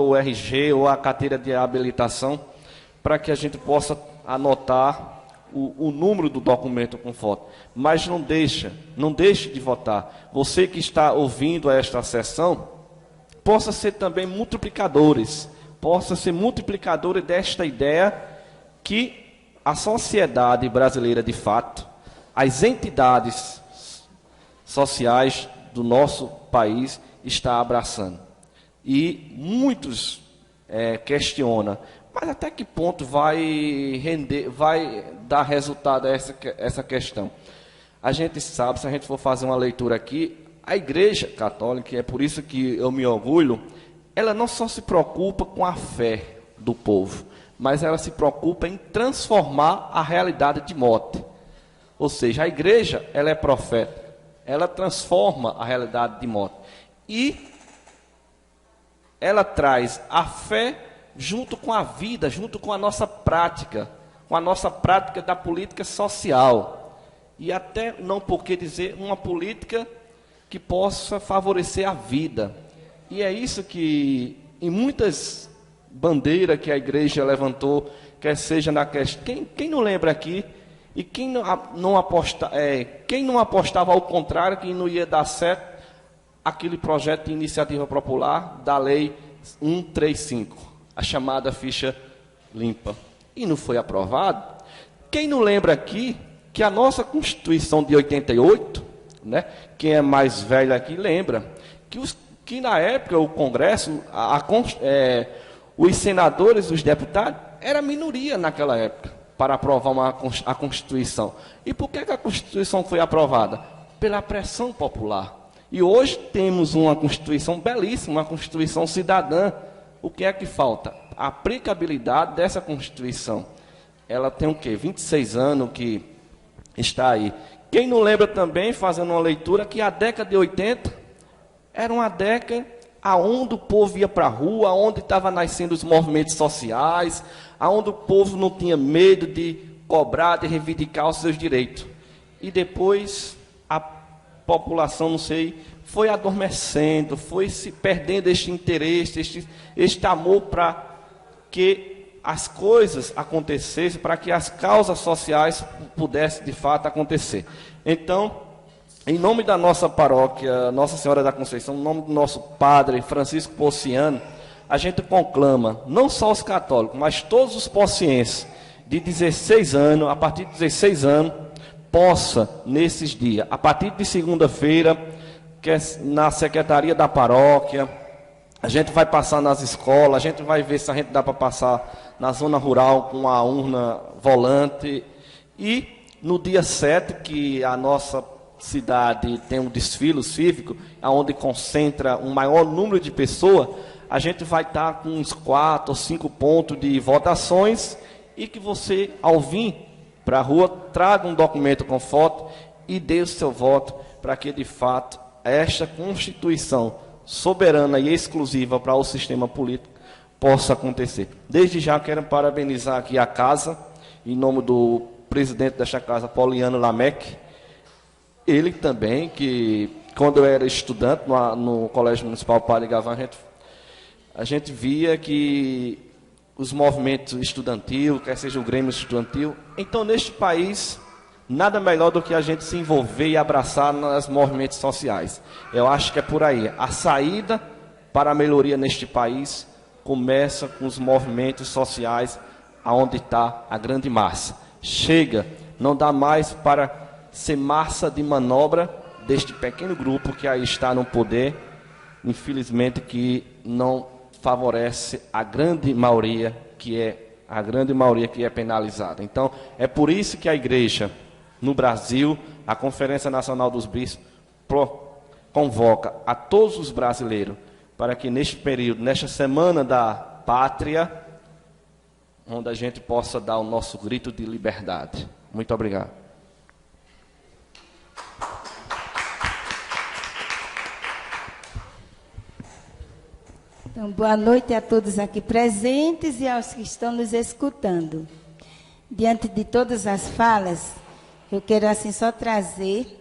ou o RG, ou a carteira de habilitação, para que a gente possa anotar o número do documento com foto. Mas não deixe de votar. Você que está ouvindo esta sessão, possa ser também multiplicadores, possa ser multiplicadores desta ideia que a sociedade brasileira, de fato, as entidades sociais do nosso país está abraçando. E muitos questionam, mas até que ponto vai dar resultado a essa questão? A gente sabe, se a gente for fazer uma leitura aqui, a Igreja Católica, e é por isso que eu me orgulho, ela não só se preocupa com a fé do povo, mas ela se preocupa em transformar a realidade de morte. Ou seja, a Igreja, ela é profeta, ela transforma a realidade de morte. E ela traz a fé junto com a vida, junto com a nossa prática da política social. E até, não por que dizer, uma política que possa favorecer a vida. E é isso que, em muitas bandeiras que a igreja levantou, quer seja na questão... Quem não lembra aqui, e quem não apostava ao contrário, que não ia dar certo, aquele projeto de iniciativa popular da Lei 135, a chamada ficha limpa. E não foi aprovado. Quem não lembra aqui que a nossa Constituição de 88, né, quem é mais velho aqui lembra, que na época o Congresso, os senadores, os deputados, era minoria naquela época para aprovar a Constituição. E por que a Constituição foi aprovada? Pela pressão popular. E hoje temos uma Constituição belíssima, uma Constituição cidadã. O que é que falta? A aplicabilidade dessa Constituição. Ela tem o quê? 26 anos que está aí. Quem não lembra também, fazendo uma leitura, que a década de 80 era uma década onde o povo ia para a rua, onde estavam nascendo os movimentos sociais, onde o povo não tinha medo de cobrar, de reivindicar os seus direitos. E depois a população, não sei, foi adormecendo, foi se perdendo este interesse, este amor para que as coisas acontecessem, para que as causas sociais pudessem de fato acontecer. Então, em nome da nossa paróquia, Nossa Senhora da Conceição, em nome do nosso padre Francisco Pociano, a gente conclama, não só os católicos, mas todos os pocienses de 16 anos, a partir de 16 anos, possa, nesses dias, a partir de segunda-feira, que é na secretaria da paróquia, a gente vai passar nas escolas, a gente vai ver se a gente dá para passar na zona rural com a urna volante. E no dia 7, que a nossa cidade tem um desfile cívico, onde concentra um maior número de pessoas, a gente vai estar com uns 4 ou 5 pontos de votações, e que você, ao vir para a rua, traga um documento com foto e dê o seu voto para que, de fato, esta Constituição soberana e exclusiva para o sistema político possa acontecer. Desde já quero parabenizar aqui a casa, em nome do presidente desta casa, Pauliano Lamec. Ele também, que quando eu era estudante no Colégio Municipal Padre Gavan, a gente via que os movimentos estudantil, quer seja o Grêmio estudantil, então neste país, nada melhor do que a gente se envolver e abraçar nos movimentos sociais. Eu acho que é por aí. A saída para a melhoria neste país começa com os movimentos sociais, aonde está a grande massa. Chega, não dá mais para ser massa de manobra deste pequeno grupo que aí está no poder, infelizmente, que não favorece a grande maioria que é penalizada. Então, é por isso que a igreja no Brasil, a Conferência Nacional dos Bispos convoca a todos os brasileiros para que neste período, nesta semana da pátria, onde a gente possa dar o nosso grito de liberdade. Muito obrigado. Então, boa noite a todos aqui presentes e aos que estão nos escutando. Diante de todas as falas, eu quero assim só trazer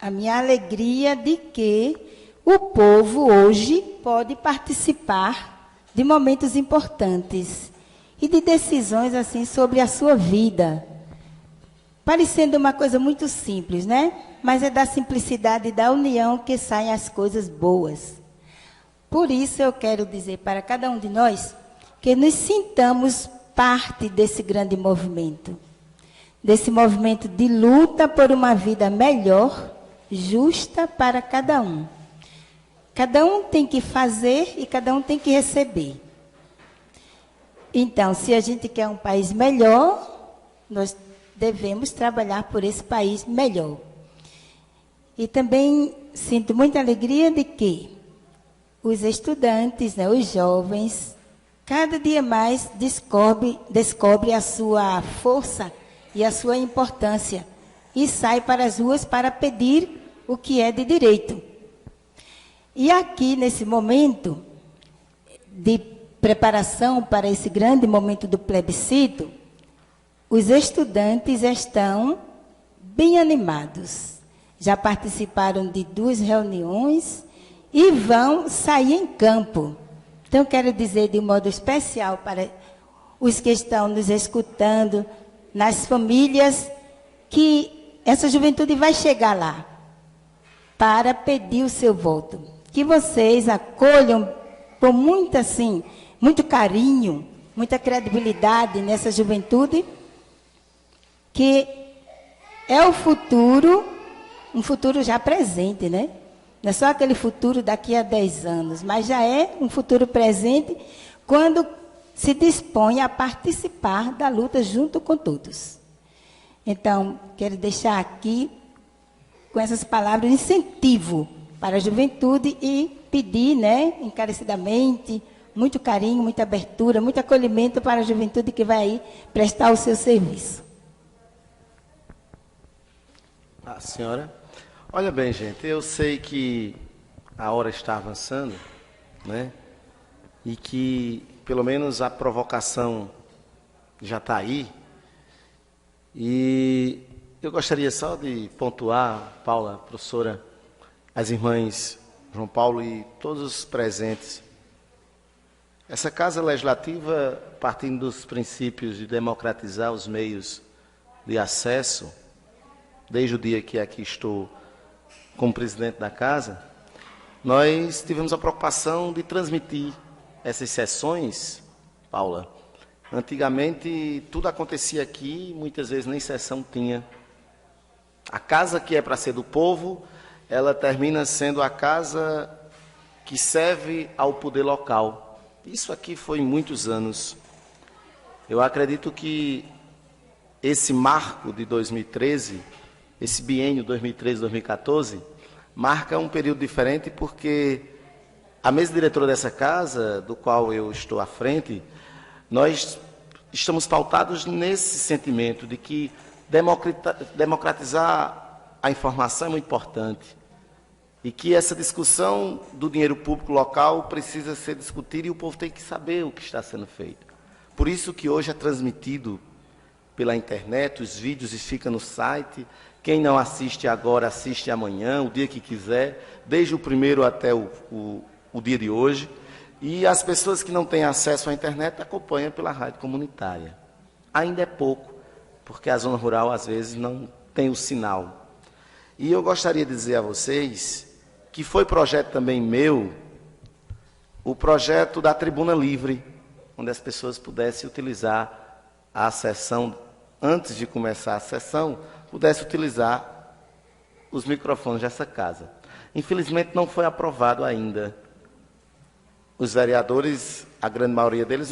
a minha alegria de que o povo hoje pode participar de momentos importantes e de decisões assim sobre a sua vida. Parecendo uma coisa muito simples, né? Mas é da simplicidade e da união que saem as coisas boas. Por isso eu quero dizer para cada um de nós que nos sintamos parte desse grande movimento. Desse movimento de luta por uma vida melhor, justa para cada um. Cada um tem que fazer e cada um tem que receber. Então, se a gente quer um país melhor, nós devemos trabalhar por esse país melhor. E também sinto muita alegria de que os estudantes, né, os jovens, cada dia mais descobre a sua força e a sua importância e sai para as ruas para pedir o que é de direito. E aqui, nesse momento de preparação para esse grande momento do plebiscito, os estudantes estão bem animados. Já participaram de 2 reuniões e vão sair em campo. Então, quero dizer de um modo especial para os que estão nos escutando, nas famílias, que essa juventude vai chegar lá para pedir o seu voto. Que vocês acolham com muito carinho, muita credibilidade nessa juventude, que é o futuro, um futuro já presente, né? Não é só aquele futuro daqui a 10 anos, mas já é um futuro presente quando se dispõe a participar da luta junto com todos. Então, quero deixar aqui, com essas palavras, um incentivo para a juventude e pedir, né, encarecidamente, muito carinho, muita abertura, muito acolhimento para a juventude que vai aí prestar o seu serviço. A senhora? Olha bem, gente, eu sei que a hora está avançando, né? E que, pelo menos, a provocação já está aí. E eu gostaria só de pontuar, Paula, professora, as irmãs João Paulo e todos os presentes. Essa Casa Legislativa, partindo dos princípios de democratizar os meios de acesso, desde o dia que aqui estou como presidente da casa, nós tivemos a preocupação de transmitir essas sessões, Paula. Antigamente, tudo acontecia aqui, muitas vezes nem sessão tinha. A casa que é para ser do povo, ela termina sendo a casa que serve ao poder local. Isso aqui foi em muitos anos. Eu acredito que esse marco de 2013, esse biênio 2013-2014, marca um período diferente porque a mesa diretora dessa casa, do qual eu estou à frente, nós estamos pautados nesse sentimento de que democratizar a informação é muito importante e que essa discussão do dinheiro público local precisa ser discutida e o povo tem que saber o que está sendo feito. Por isso que hoje é transmitido pela internet, os vídeos ficam no site. Quem não assiste agora, assiste amanhã, o dia que quiser, desde o primeiro até o dia de hoje. E as pessoas que não têm acesso à internet acompanham pela rádio comunitária. Ainda é pouco, porque a zona rural, às vezes, não tem o sinal. E eu gostaria de dizer a vocês que foi projeto também meu, o projeto da Tribuna Livre, onde as pessoas pudessem utilizar a sessão, antes de começar a sessão, pudesse utilizar os microfones dessa casa. Infelizmente, não foi aprovado ainda. Os vereadores, a grande maioria deles,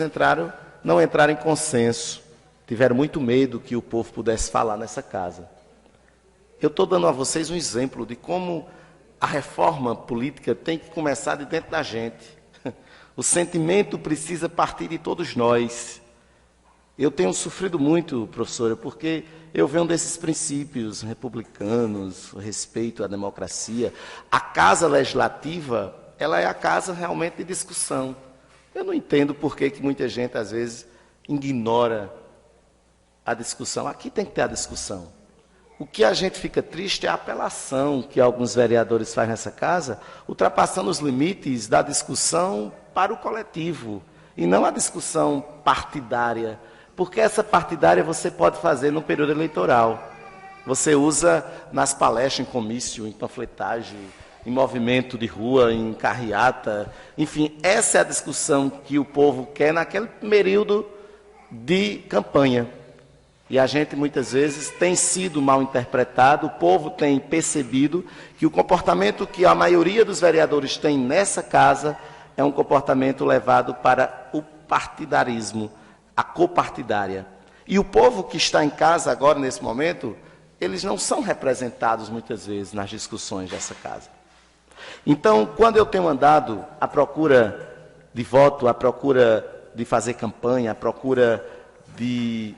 não entraram em consenso. Tiveram muito medo que o povo pudesse falar nessa casa. Eu estou dando a vocês um exemplo de como a reforma política tem que começar de dentro da gente. O sentimento precisa partir de todos nós. Eu tenho sofrido muito, professora, porque eu venho desses princípios republicanos, respeito à democracia. A Casa Legislativa, ela é a casa realmente de discussão. Eu não entendo por que muita gente, às vezes, ignora a discussão. Aqui tem que ter a discussão. O que a gente fica triste é a apelação que alguns vereadores fazem nessa casa, ultrapassando os limites da discussão para o coletivo, e não a discussão partidária. Porque essa partidária você pode fazer no período eleitoral. Você usa nas palestras, em comício, em panfletagem, em movimento de rua, em carreata. Enfim, essa é a discussão que o povo quer naquele período de campanha. E a gente, muitas vezes, tem sido mal interpretado, o povo tem percebido que o comportamento que a maioria dos vereadores tem nessa casa é um comportamento levado para o partidarismo, a copartidária. E o povo que está em casa agora, nesse momento, eles não são representados, muitas vezes, nas discussões dessa casa. Então, quando eu tenho andado à procura de voto, à procura de fazer campanha, à procura de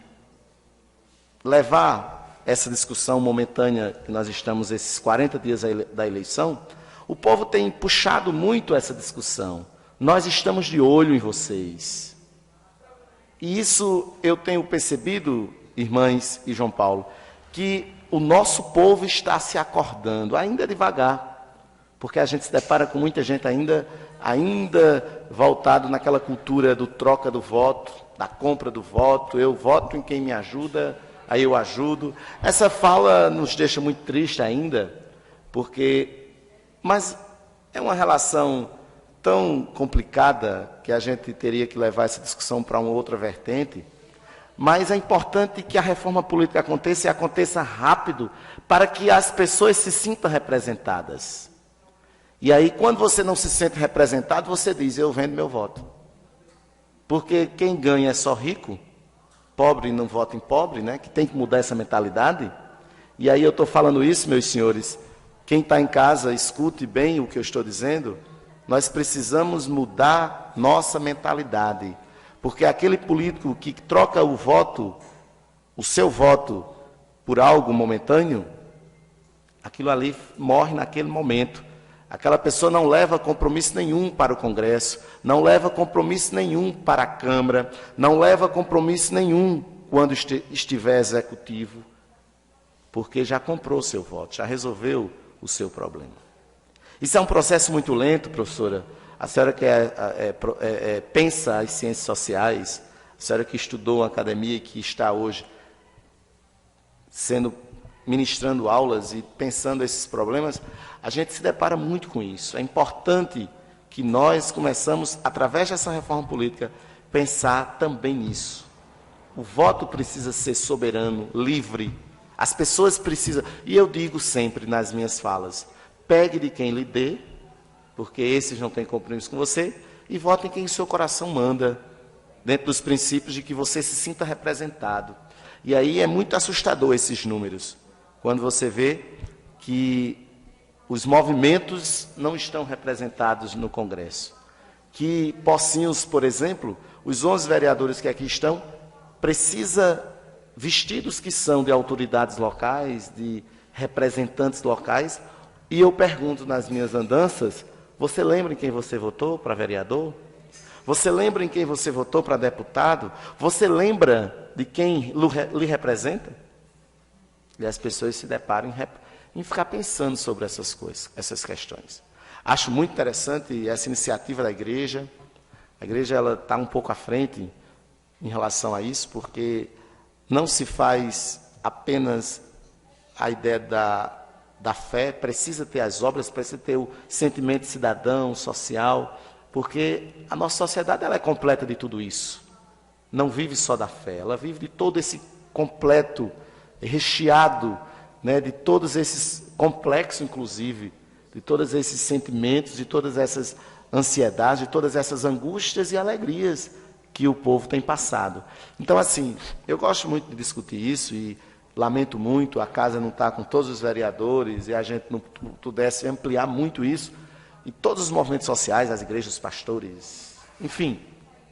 levar essa discussão momentânea que nós estamos esses 40 dias da eleição, o povo tem puxado muito essa discussão. Nós estamos de olho em vocês. E isso eu tenho percebido, irmãs e João Paulo, que o nosso povo está se acordando, ainda devagar, porque a gente se depara com muita gente ainda voltado naquela cultura do troca do voto, da compra do voto, eu voto em quem me ajuda, aí eu ajudo. Essa fala nos deixa muito triste ainda, mas é uma relação tão complicada que a gente teria que levar essa discussão para uma outra vertente. Mas é importante que a reforma política aconteça e aconteça rápido para que as pessoas se sintam representadas. E aí, quando você não se sente representado, você diz, eu vendo meu voto. Porque quem ganha é só rico, pobre não vota em pobre, né? Que tem que mudar essa mentalidade. E aí eu estou falando isso, meus senhores, quem está em casa, escute bem o que eu estou dizendo, nós precisamos mudar nossa mentalidade. Porque aquele político que troca o voto, o seu voto, por algo momentâneo, aquilo ali morre naquele momento. Aquela pessoa não leva compromisso nenhum para o Congresso, não leva compromisso nenhum para a Câmara, não leva compromisso nenhum quando estiver executivo, porque já comprou o seu voto, já resolveu o seu problema. Isso é um processo muito lento, professora. A senhora que pensa as ciências sociais, a senhora que estudou a academia e que está hoje ministrando aulas e pensando esses problemas, a gente se depara muito com isso. É importante que nós começamos, através dessa reforma política, pensar também nisso. O voto precisa ser soberano, livre. As pessoas precisam... E eu digo sempre nas minhas falas, pegue de quem lhe dê, porque esses não têm compromisso com você, e vote em quem o seu coração manda, dentro dos princípios de que você se sinta representado. E aí é muito assustador esses números, quando você vê que os movimentos não estão representados no Congresso. Que Pocinhos, por exemplo, os 11 vereadores que aqui estão, precisa, vestidos que são de autoridades locais, de representantes locais, e eu pergunto nas minhas andanças, você lembra em quem você votou para vereador? Você lembra em quem você votou para deputado? Você lembra de quem lhe representa? E as pessoas se deparam em ficar pensando sobre essas coisas, essas questões. Acho muito interessante essa iniciativa da igreja. A igreja está um pouco à frente em relação a isso, porque não se faz apenas a ideia da fé, precisa ter as obras, precisa ter o sentimento cidadão, social, porque a nossa sociedade ela é completa de tudo isso. Não vive só da fé, ela vive de todo esse completo, recheado, né, de todos esses complexos, inclusive, de todos esses sentimentos, de todas essas ansiedades, de todas essas angústias e alegrias que o povo tem passado. Então, assim, eu gosto muito de discutir isso e lamento muito, a casa não está com todos os vereadores e a gente não pudesse ampliar muito isso em todos os movimentos sociais, as igrejas, os pastores, enfim,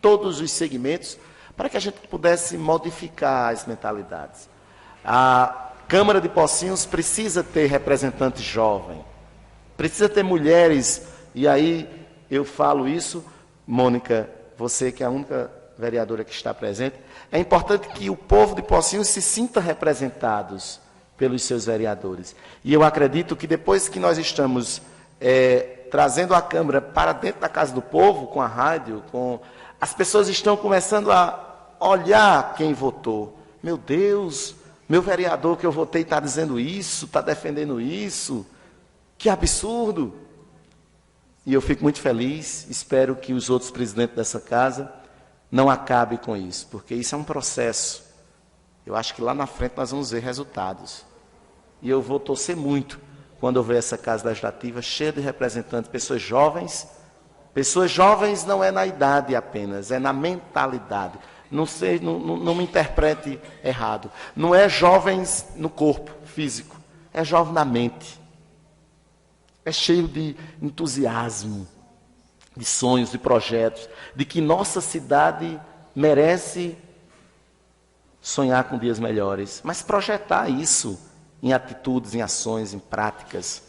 todos os segmentos, para que a gente pudesse modificar as mentalidades. A Câmara de Pocinhos precisa ter representantes jovens, precisa ter mulheres, e aí eu falo isso, Mônica, você que é a única vereadora que está presente, é importante que o povo de Pocinhos se sinta representados pelos seus vereadores. E eu acredito que depois que nós estamos trazendo a Câmara para dentro da casa do povo, com a rádio, as pessoas estão começando a olhar quem votou. Meu Deus, meu vereador que eu votei está dizendo isso, está defendendo isso. Que absurdo! E eu fico muito feliz, espero que os outros presidentes dessa casa não acabem com isso, porque isso é um processo. Eu acho que lá na frente nós vamos ver resultados. E eu vou torcer muito quando eu ver essa casa legislativa cheia de representantes, pessoas jovens. Pessoas jovens não é na idade apenas, é na mentalidade. Não me interprete errado. Não é jovens no corpo físico, é jovem na mente. É cheio de entusiasmo, de sonhos, de projetos, de que nossa cidade merece sonhar com dias melhores, mas projetar isso em atitudes, em ações, em práticas.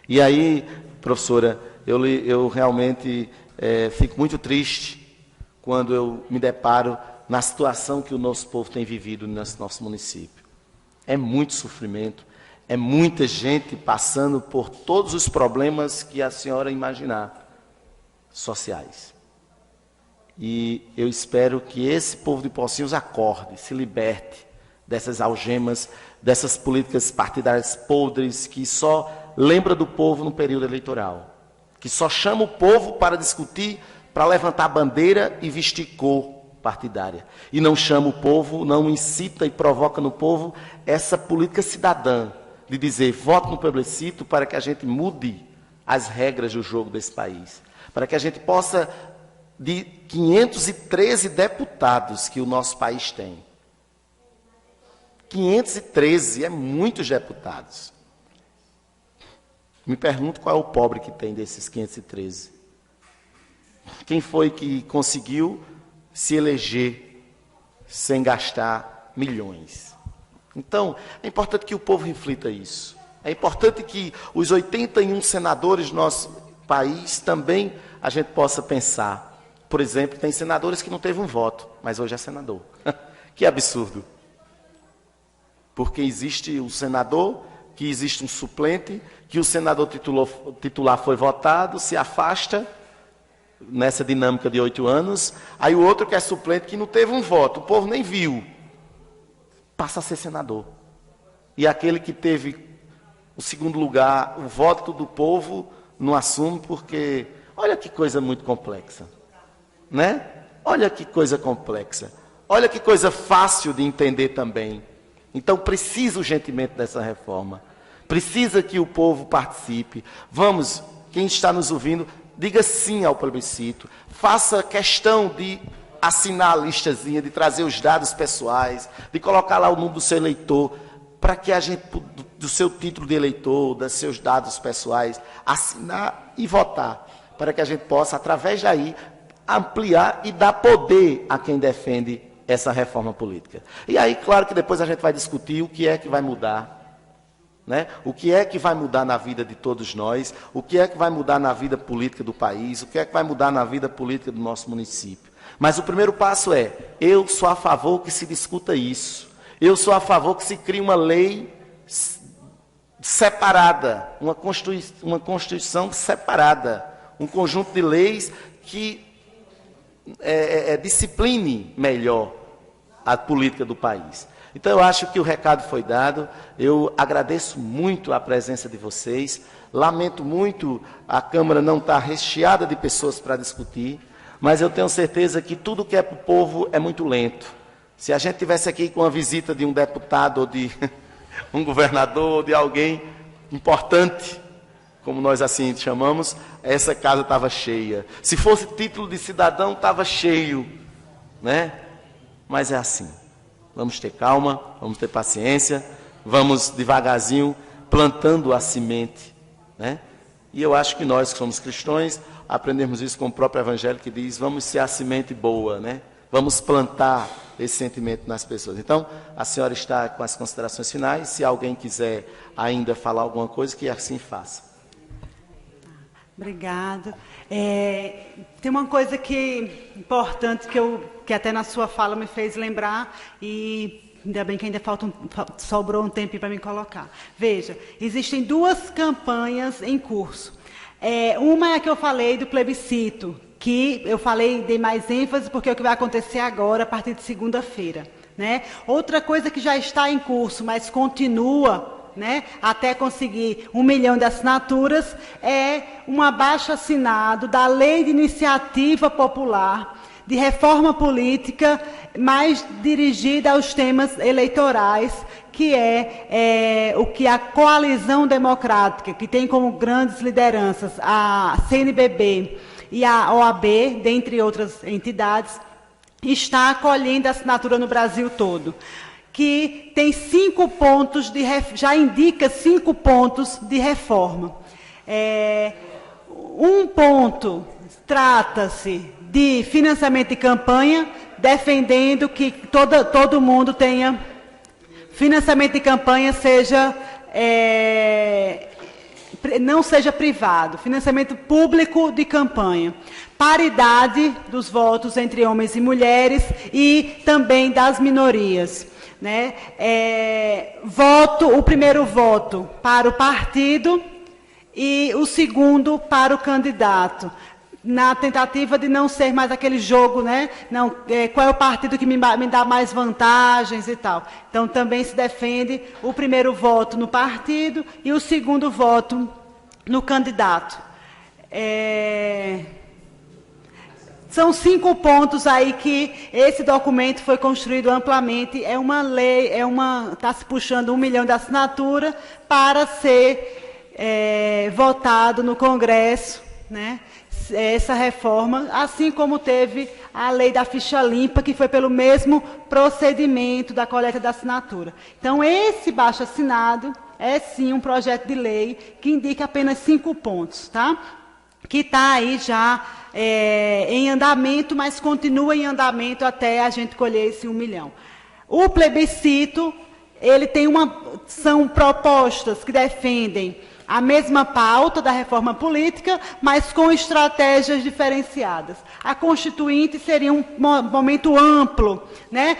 E aí, professora, eu realmente fico muito triste quando eu me deparo na situação que o nosso povo tem vivido no nosso município. É muito sofrimento, é muita gente passando por todos os problemas que a senhora imaginar, sociais. E eu espero que esse povo de Pocinhos acorde, se liberte dessas algemas, dessas políticas partidárias podres que só lembra do povo no período eleitoral, que só chama o povo para discutir, para levantar bandeira e vestir cor partidária. E não chama o povo, não incita e provoca no povo essa política cidadã, de dizer, vote no plebiscito para que a gente mude as regras do jogo desse país. Para que a gente possa, de 513 deputados que o nosso país tem. 513 é muitos deputados. Me pergunto qual é o pobre que tem desses 513. Quem foi que conseguiu se eleger sem gastar milhões? Então, é importante que o povo reflita isso. É importante que os 81 senadores do nosso país também a gente possa pensar. Por exemplo, tem senadores que não teve um voto, mas hoje é senador. Que absurdo. Porque existe um senador, que existe um suplente, que o senador titular foi votado, se afasta nessa dinâmica de 8 anos, aí o outro que é suplente, que não teve um voto, o povo nem viu, passa a ser senador. E aquele que teve o segundo lugar, o voto do povo, não assume, porque olha que coisa muito complexa, né? Olha que coisa complexa, olha que coisa fácil de entender também. Então precisa urgentemente dessa reforma, precisa que o povo participe. Vamos, quem está nos ouvindo, diga sim ao plebiscito, faça questão de assinar a listazinha, de trazer os dados pessoais, de colocar lá o número do seu eleitor, para que a gente, do seu título de eleitor, dos seus dados pessoais, assinar e votar, para que a gente possa, através daí, ampliar e dar poder a quem defende essa reforma política. E aí, claro que depois a gente vai discutir o que é que vai mudar, né? O que é que vai mudar na vida de todos nós, o que é que vai mudar na vida política do país, o que é que vai mudar na vida política do nosso município. Mas o primeiro passo é, eu sou a favor que se discuta isso. Eu sou a favor que se crie uma lei separada, uma Constituição separada, um conjunto de leis que discipline melhor a política do país. Então eu acho que o recado foi dado, eu agradeço muito a presença de vocês, lamento muito a Câmara não estar recheada de pessoas para discutir, mas eu tenho certeza que tudo que é para o povo é muito lento. Se a gente tivesse aqui com a visita de um deputado ou de um governador ou de alguém importante, como nós assim chamamos, essa casa estava cheia. Se fosse título de cidadão, estava cheio, né? Mas é assim. Vamos ter calma, vamos ter paciência, vamos devagarzinho plantando a semente, né? E eu acho que nós que somos cristãos aprendemos isso com o próprio Evangelho que diz, vamos ser a semente boa, né? Vamos plantar esse sentimento nas pessoas. Então, a senhora está com as considerações finais. Se alguém quiser ainda falar alguma coisa, que assim faça. Obrigada. Tem uma coisa importante que até na sua fala me fez lembrar, e ainda bem que ainda sobrou um tempo para me colocar. Veja, existem 2 campanhas em curso. Uma é a que eu falei do plebiscito, que eu falei, dei mais ênfase, porque é o que vai acontecer agora, a partir de segunda-feira, né? Outra coisa que já está em curso, mas continua, né, até conseguir 1 milhão de assinaturas, é um abaixo-assinado da Lei de Iniciativa Popular de Reforma Política, mais dirigida aos temas eleitorais, que é o que a Coalizão Democrática, que tem como grandes lideranças a CNBB e a OAB, dentre outras entidades, está acolhendo a assinatura no Brasil todo, que tem 5 pontos, já indica 5 pontos de reforma. Um ponto trata-se de financiamento de campanha, defendendo que todo mundo tenha financiamento de campanha, não seja privado, financiamento público de campanha. Paridade dos votos entre homens e mulheres e também das minorias, né? O primeiro voto para o partido e o segundo para o candidato, na tentativa de não ser mais aquele jogo, né? Não, qual é o partido que me dá mais vantagens e tal. Então, também se defende o primeiro voto no partido e o segundo voto no candidato. São 5 pontos aí que esse documento foi construído amplamente. É uma lei, está se puxando 1 milhão de assinatura para ser votado no Congresso, né? Essa reforma, assim como teve a lei da ficha limpa, que foi pelo mesmo procedimento da coleta da assinatura. Então, esse baixo-assinado é, sim, um projeto de lei que indica apenas 5 pontos, tá? Que está aí já em andamento, mas continua em andamento até a gente colher esse 1 milhão. O plebiscito, são propostas que defendem a mesma pauta da reforma política, mas com estratégias diferenciadas. A Constituinte seria um momento amplo, né,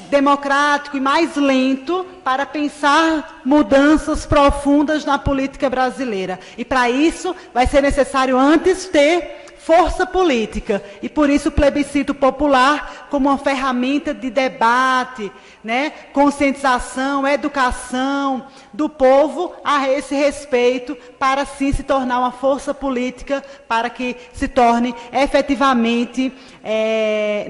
democrático e mais lento para pensar mudanças profundas na política brasileira. E, para isso, vai ser necessário antes ter força política, e por isso o plebiscito popular como uma ferramenta de debate, né, conscientização, educação do povo a esse respeito, para sim se tornar uma força política, para que se torne efetivamente,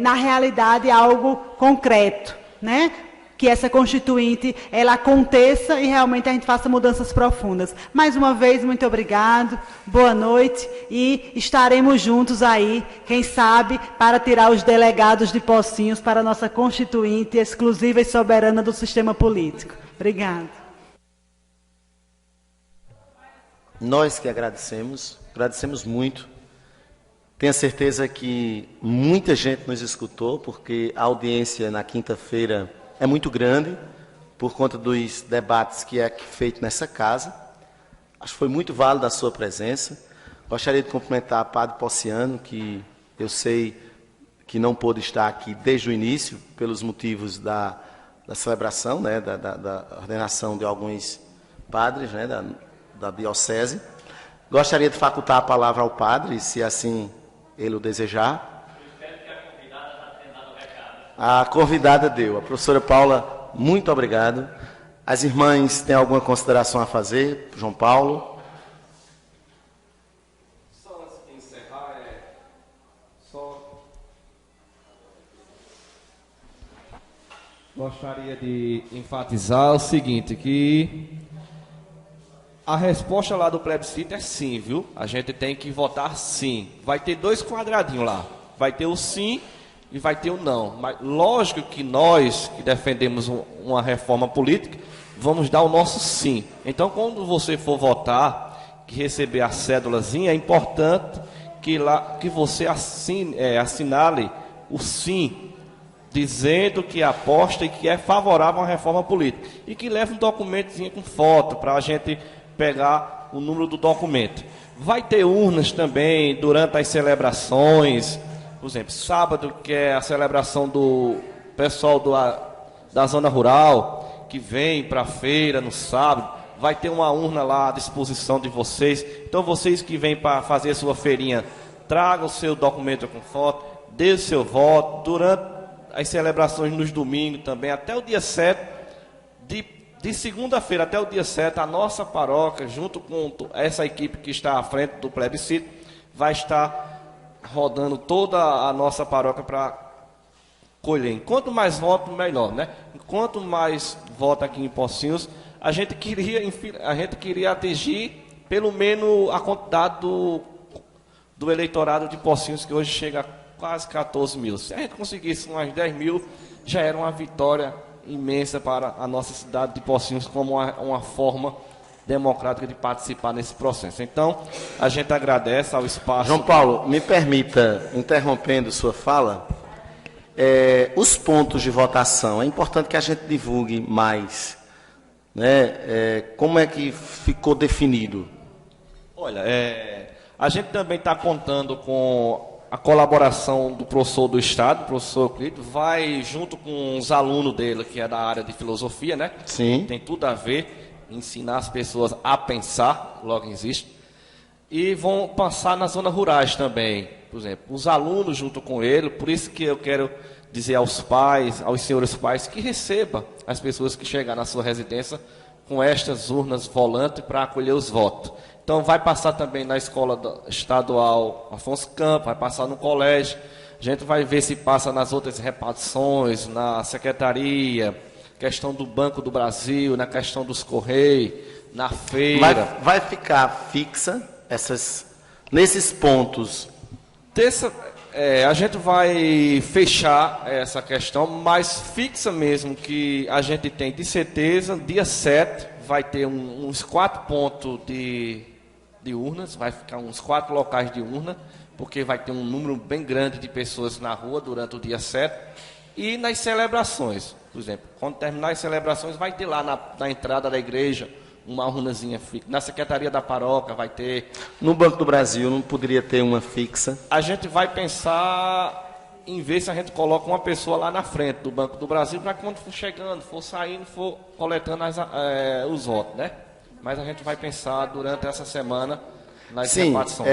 na realidade, algo concreto, né? Que essa Constituinte, ela aconteça e realmente a gente faça mudanças profundas. Mais uma vez, muito obrigado, boa noite, e estaremos juntos aí, quem sabe, para tirar os delegados de Pocinhos para a nossa Constituinte exclusiva e soberana do sistema político. Obrigada. Nós que agradecemos muito. Tenho certeza que muita gente nos escutou, porque a audiência na quinta-feira é muito grande, por conta dos debates que é feito nessa casa. Acho que foi muito válido a sua presença. Gostaria de cumprimentar a Padre Pociano, que eu sei que não pôde estar aqui desde o início, pelos motivos da celebração, né, da ordenação de alguns padres, né, da diocese. Gostaria de facultar a palavra ao padre, se assim ele o desejar. A convidada deu. A professora Paula, muito obrigado. As irmãs têm alguma consideração a fazer? João Paulo? Só antes de encerrar, gostaria de enfatizar o seguinte, que a resposta lá do plebiscito é sim, viu? A gente tem que votar sim. Vai ter 2 quadradinhos lá. Vai ter o sim e vai ter o não. Mas lógico que nós, que defendemos uma reforma política, vamos dar o nosso sim. Então, quando você for votar, que receber a cédulazinha, é importante que você assinale o sim, dizendo que aposta e que é favorável a uma reforma política. E que leve um documentozinho com foto, para a gente pegar o número do documento. Vai ter urnas também durante as celebrações. Por exemplo, sábado, que é a celebração do pessoal da zona rural, que vem para a feira no sábado, vai ter uma urna lá à disposição de vocês. Então, vocês que vêm para fazer a sua feirinha, tragam o seu documento com foto, dê o seu voto. Durante as celebrações nos domingos também, até o dia 7 De segunda-feira até o dia 7, a nossa paróquia, junto com essa equipe que está à frente do plebiscito, vai estar rodando toda a nossa paróquia para colher. Quanto mais voto, melhor, né? Quanto mais voto aqui em Pocinhos, a gente queria atingir pelo menos a quantidade do eleitorado de Pocinhos, que hoje chega a quase 14 mil. Se a gente conseguisse umas 10 mil, já era uma vitória imensa para a nossa cidade de Pocinhos, como uma forma democrática de participar nesse processo. Então, a gente agradece ao espaço... João Paulo, me permita, interrompendo sua fala, os pontos de votação, é importante que a gente divulgue mais, né? Como é que ficou definido? Olha, a gente também está contando com a colaboração do professor do Estado, o professor Euclides, vai junto com os alunos dele, que é da área de filosofia, né? Sim. Tem tudo a ver, ensinar as pessoas a pensar, logo existe. E vão passar nas zonas rurais também, por exemplo. Os alunos junto com ele, por isso que eu quero dizer aos pais, aos senhores pais, que receba as pessoas que chegarem na sua residência com estas urnas volantes para acolher os votos. Então, vai passar também na escola estadual Afonso Campos, vai passar no colégio. A gente vai ver se passa nas outras repartições, na secretaria, questão do Banco do Brasil, na questão dos Correios, na feira. Vai ficar fixa nesses pontos? A gente vai fechar essa questão, mas fixa mesmo que a gente tem de certeza, dia 7 vai ter uns 4 pontos de urnas, vai ficar uns 4 locais de urna, porque vai ter um número bem grande de pessoas na rua durante o dia 7. E nas celebrações, por exemplo, quando terminar as celebrações, vai ter lá na entrada da igreja uma urnazinha fixa. Na secretaria da paróquia vai ter. No Banco do Brasil não poderia ter uma fixa? A gente vai pensar em ver se a gente coloca uma pessoa lá na frente do Banco do Brasil, para quando for chegando, for saindo, for coletando os votos, né? Mas a gente vai pensar durante essa semana nas repartições.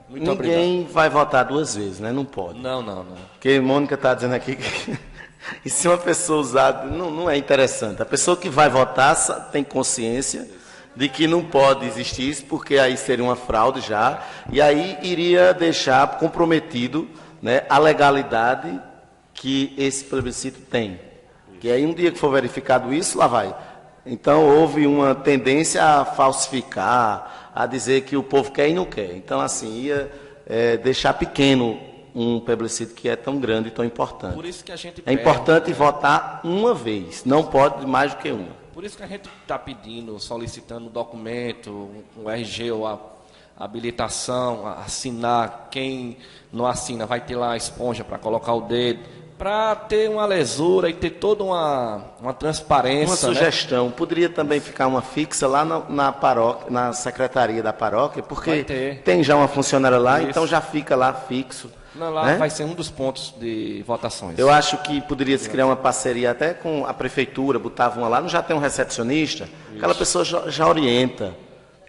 Muito ninguém obrigado. Vai votar 2 vezes, né? Não pode. Não. Porque Mônica está dizendo aqui que e se uma pessoa usar, não é interessante. A pessoa que vai votar tem consciência de que não pode existir isso, porque aí seria uma fraude já, e aí iria deixar comprometido, né, a legalidade que esse plebiscito tem. Que aí um dia que for verificado isso, lá vai. Então houve uma tendência a falsificar, a dizer que o povo quer e não quer. Então assim, ia deixar pequeno um plebiscito que é tão grande e tão importante. Por isso que a gente é importante votar uma vez, não pode mais do que uma. Por isso que a gente está pedindo, solicitando documento, um RG ou a habilitação, assinar. Quem não assina vai ter lá a esponja para colocar o dedo, para ter uma lesura e ter toda uma transparência. Uma sugestão, poderia também ficar uma fixa lá na paróquia, na secretaria da paróquia, porque tem já uma funcionária lá, isso. Então já fica lá fixo. Não, lá, né? Vai ser um dos pontos de votações. Eu acho que poderia se criar uma parceria até com a prefeitura, botava uma lá, não já tem um recepcionista, isso. Aquela pessoa já orienta.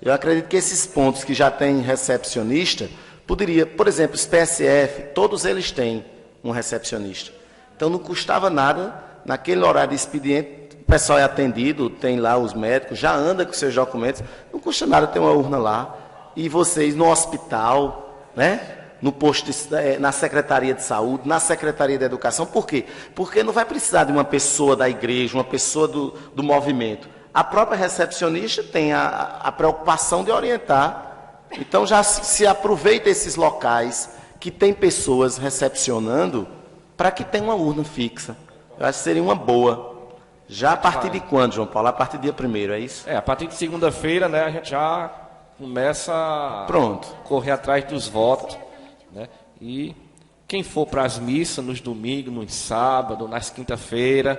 Eu acredito que esses pontos que já tem recepcionista, poderia, por exemplo, os PSF, todos eles têm um recepcionista. Então não custava nada, naquele horário de expediente, o pessoal é atendido, tem lá os médicos, já anda com seus documentos, não custa nada ter uma urna lá. E vocês no hospital, né? No posto, na Secretaria de Saúde, na Secretaria de Educação. Por quê? Porque não vai precisar de uma pessoa da igreja, uma pessoa do movimento. A própria recepcionista tem a preocupação de orientar. Então já se aproveita esses locais que tem pessoas recepcionando para que tenha uma urna fixa. Eu acho que seria uma boa. Já a partir de quando, João Paulo? A partir do dia 1º, é isso? A partir de segunda-feira, né, a gente já começa a correr atrás dos votos. Né? E quem for para as missas nos domingos, nos sábados, nas quinta-feiras.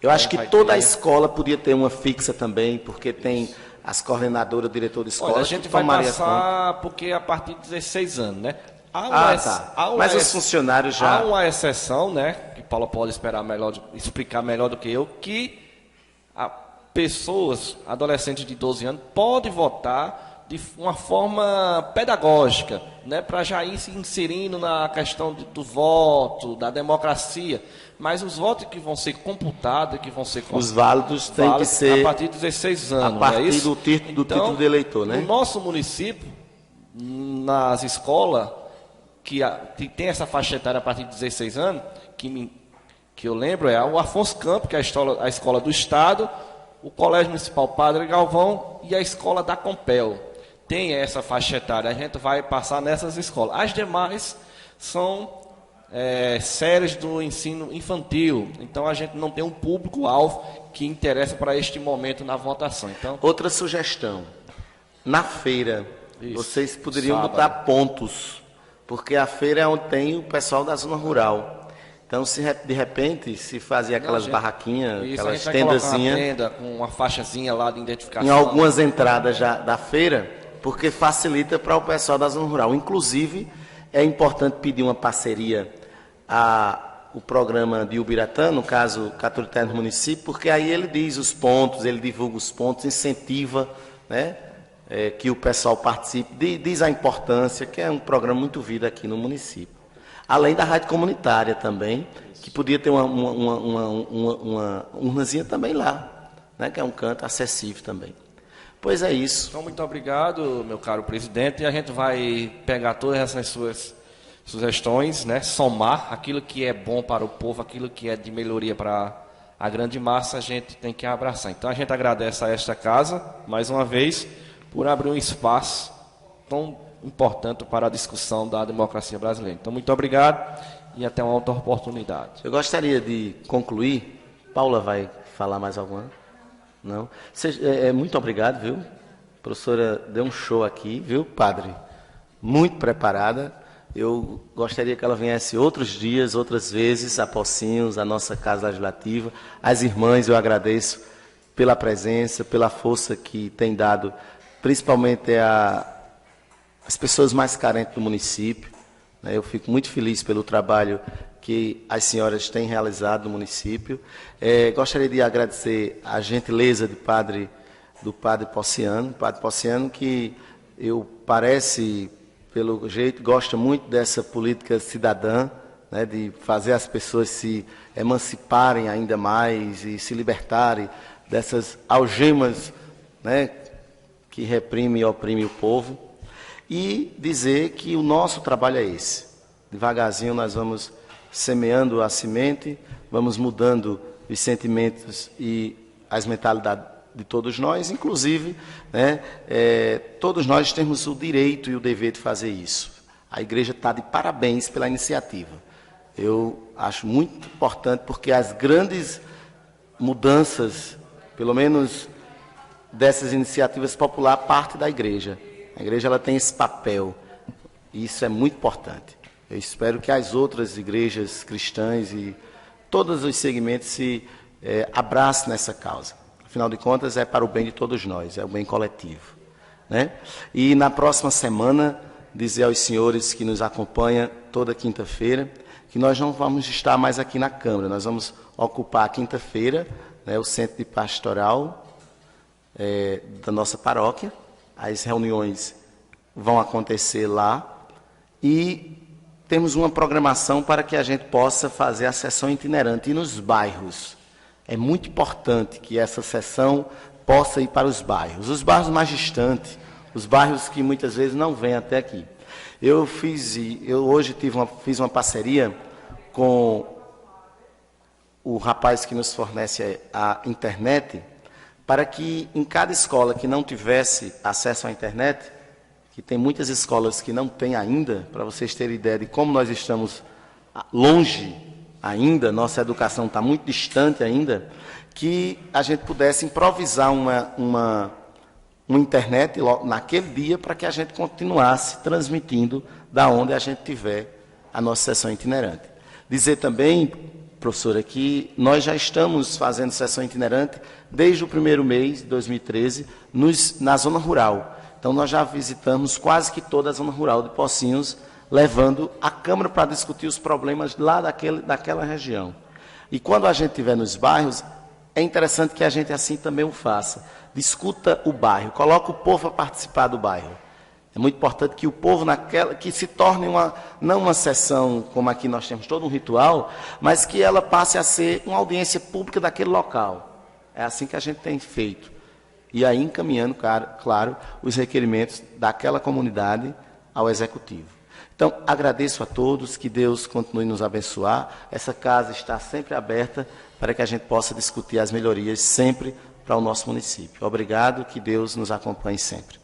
Eu acho que toda a escola podia ter uma fixa também, porque tem as coordenadoras, o diretor de escola. Olha, a gente vai passar porque a partir de 16 anos, né? Mas os funcionários já... Há uma exceção, né? Que Paulo pode explicar melhor do que eu, que pessoas, adolescentes de 12 anos, podem votar de uma forma pedagógica, né, para já ir se inserindo na questão do voto, da democracia. Mas os votos que vão ser computados, que vão ser os válidos têm que ser a partir de 16 anos. A partir é isso? do título de eleitor, né? No nosso município, nas escolas que tem essa faixa etária a partir de 16 anos, que eu lembro é o Afonso Campos, que é a escola do Estado, o Colégio Municipal Padre Galvão e a escola da Compel. Tem essa faixa etária, a gente vai passar nessas escolas. As demais são séries do ensino infantil, então a gente não tem um público-alvo que interessa para este momento na votação. Então, outra sugestão, na feira, vocês poderiam sábado. botar pontos, porque a feira é onde tem o pessoal da zona rural. Então, se de repente, se fazia aquelas barraquinhas, aquelas tendazinhas, tenda com uma faixazinha lá de identificação. em algumas entradas já da feira, porque facilita para o pessoal da zona rural. Inclusive, é importante pedir uma parceria o programa de Ubiratã, no caso, Caturité do município, porque aí ele diz os pontos, ele divulga os pontos, incentiva, né, que o pessoal participe, diz a importância, que é um programa muito visto aqui no município. Além da rádio comunitária também, que podia ter uma urnazinha também lá, né, que é um canto acessível também. Pois é isso. Então, muito obrigado, meu caro presidente, e a gente vai pegar todas essas suas sugestões, né, somar aquilo que é bom para o povo, aquilo que é de melhoria para a grande massa, a gente tem que abraçar. Então, a gente agradece a esta casa, mais uma vez, por abrir um espaço tão importante para a discussão da democracia brasileira. Então, muito obrigado e até uma outra oportunidade. Eu gostaria de concluir. Paula vai falar mais alguma? Não? Muito obrigado, viu? A professora deu um show aqui, viu, padre? Muito preparada. Eu gostaria que ela viesse outros dias, outras vezes, a Pocinhos, a nossa Casa Legislativa. As irmãs, eu agradeço pela presença, pela força que tem dado, principalmente as pessoas mais carentes do município. Eu fico muito feliz pelo trabalho que as senhoras têm realizado no município. Gostaria de agradecer a gentileza do padre Pociano, que parece, pelo jeito, gosta muito dessa política cidadã, né, de fazer as pessoas se emanciparem ainda mais e se libertarem dessas algemas, né, que reprimem e oprimem o povo. E dizer que o nosso trabalho é esse. Devagarzinho nós vamos semeando a semente, vamos mudando os sentimentos e as mentalidades de todos nós, inclusive, né, todos nós temos o direito e o dever de fazer isso. A igreja está de parabéns pela iniciativa. Eu acho muito importante, porque as grandes mudanças, pelo menos dessas iniciativas populares, parte da igreja. A igreja ela tem esse papel, e isso é muito importante. Eu espero que as outras igrejas cristãs e todos os segmentos se abracem nessa causa. Afinal de contas, é para o bem de todos nós, é o bem coletivo, né? E na próxima semana, dizer aos senhores que nos acompanham toda quinta-feira, que nós não vamos estar mais aqui na Câmara, nós vamos ocupar a quinta-feira, né, o centro de pastoral da nossa paróquia. As reuniões vão acontecer lá e temos uma programação para que a gente possa fazer a sessão itinerante e nos bairros. É muito importante que essa sessão possa ir para os bairros mais distantes, os bairros que muitas vezes não vêm até aqui. Eu hoje fiz uma parceria com o rapaz que nos fornece a internet, para que em cada escola que não tivesse acesso à internet, que tem muitas escolas que não têm ainda, para vocês terem ideia de como nós estamos longe ainda, nossa educação está muito distante ainda, que a gente pudesse improvisar uma internet naquele dia para que a gente continuasse transmitindo da onde a gente tiver a nossa sessão itinerante. Dizer também, professora, que nós já estamos fazendo sessão itinerante desde o primeiro mês de 2013 na zona rural. Então, nós já visitamos quase que toda a zona rural de Pocinhos, levando a Câmara para discutir os problemas lá daquela região. E quando a gente estiver nos bairros, é interessante que a gente assim também o faça. Discuta o bairro, coloque o povo a participar do bairro. É muito importante que o povo, que se torne não uma sessão, como aqui nós temos todo um ritual, mas que ela passe a ser uma audiência pública daquele local. É assim que a gente tem feito. E aí encaminhando, claro, os requerimentos daquela comunidade ao Executivo. Então, agradeço a todos, que Deus continue nos abençoar. Essa casa está sempre aberta para que a gente possa discutir as melhorias sempre para o nosso município. Obrigado, que Deus nos acompanhe sempre.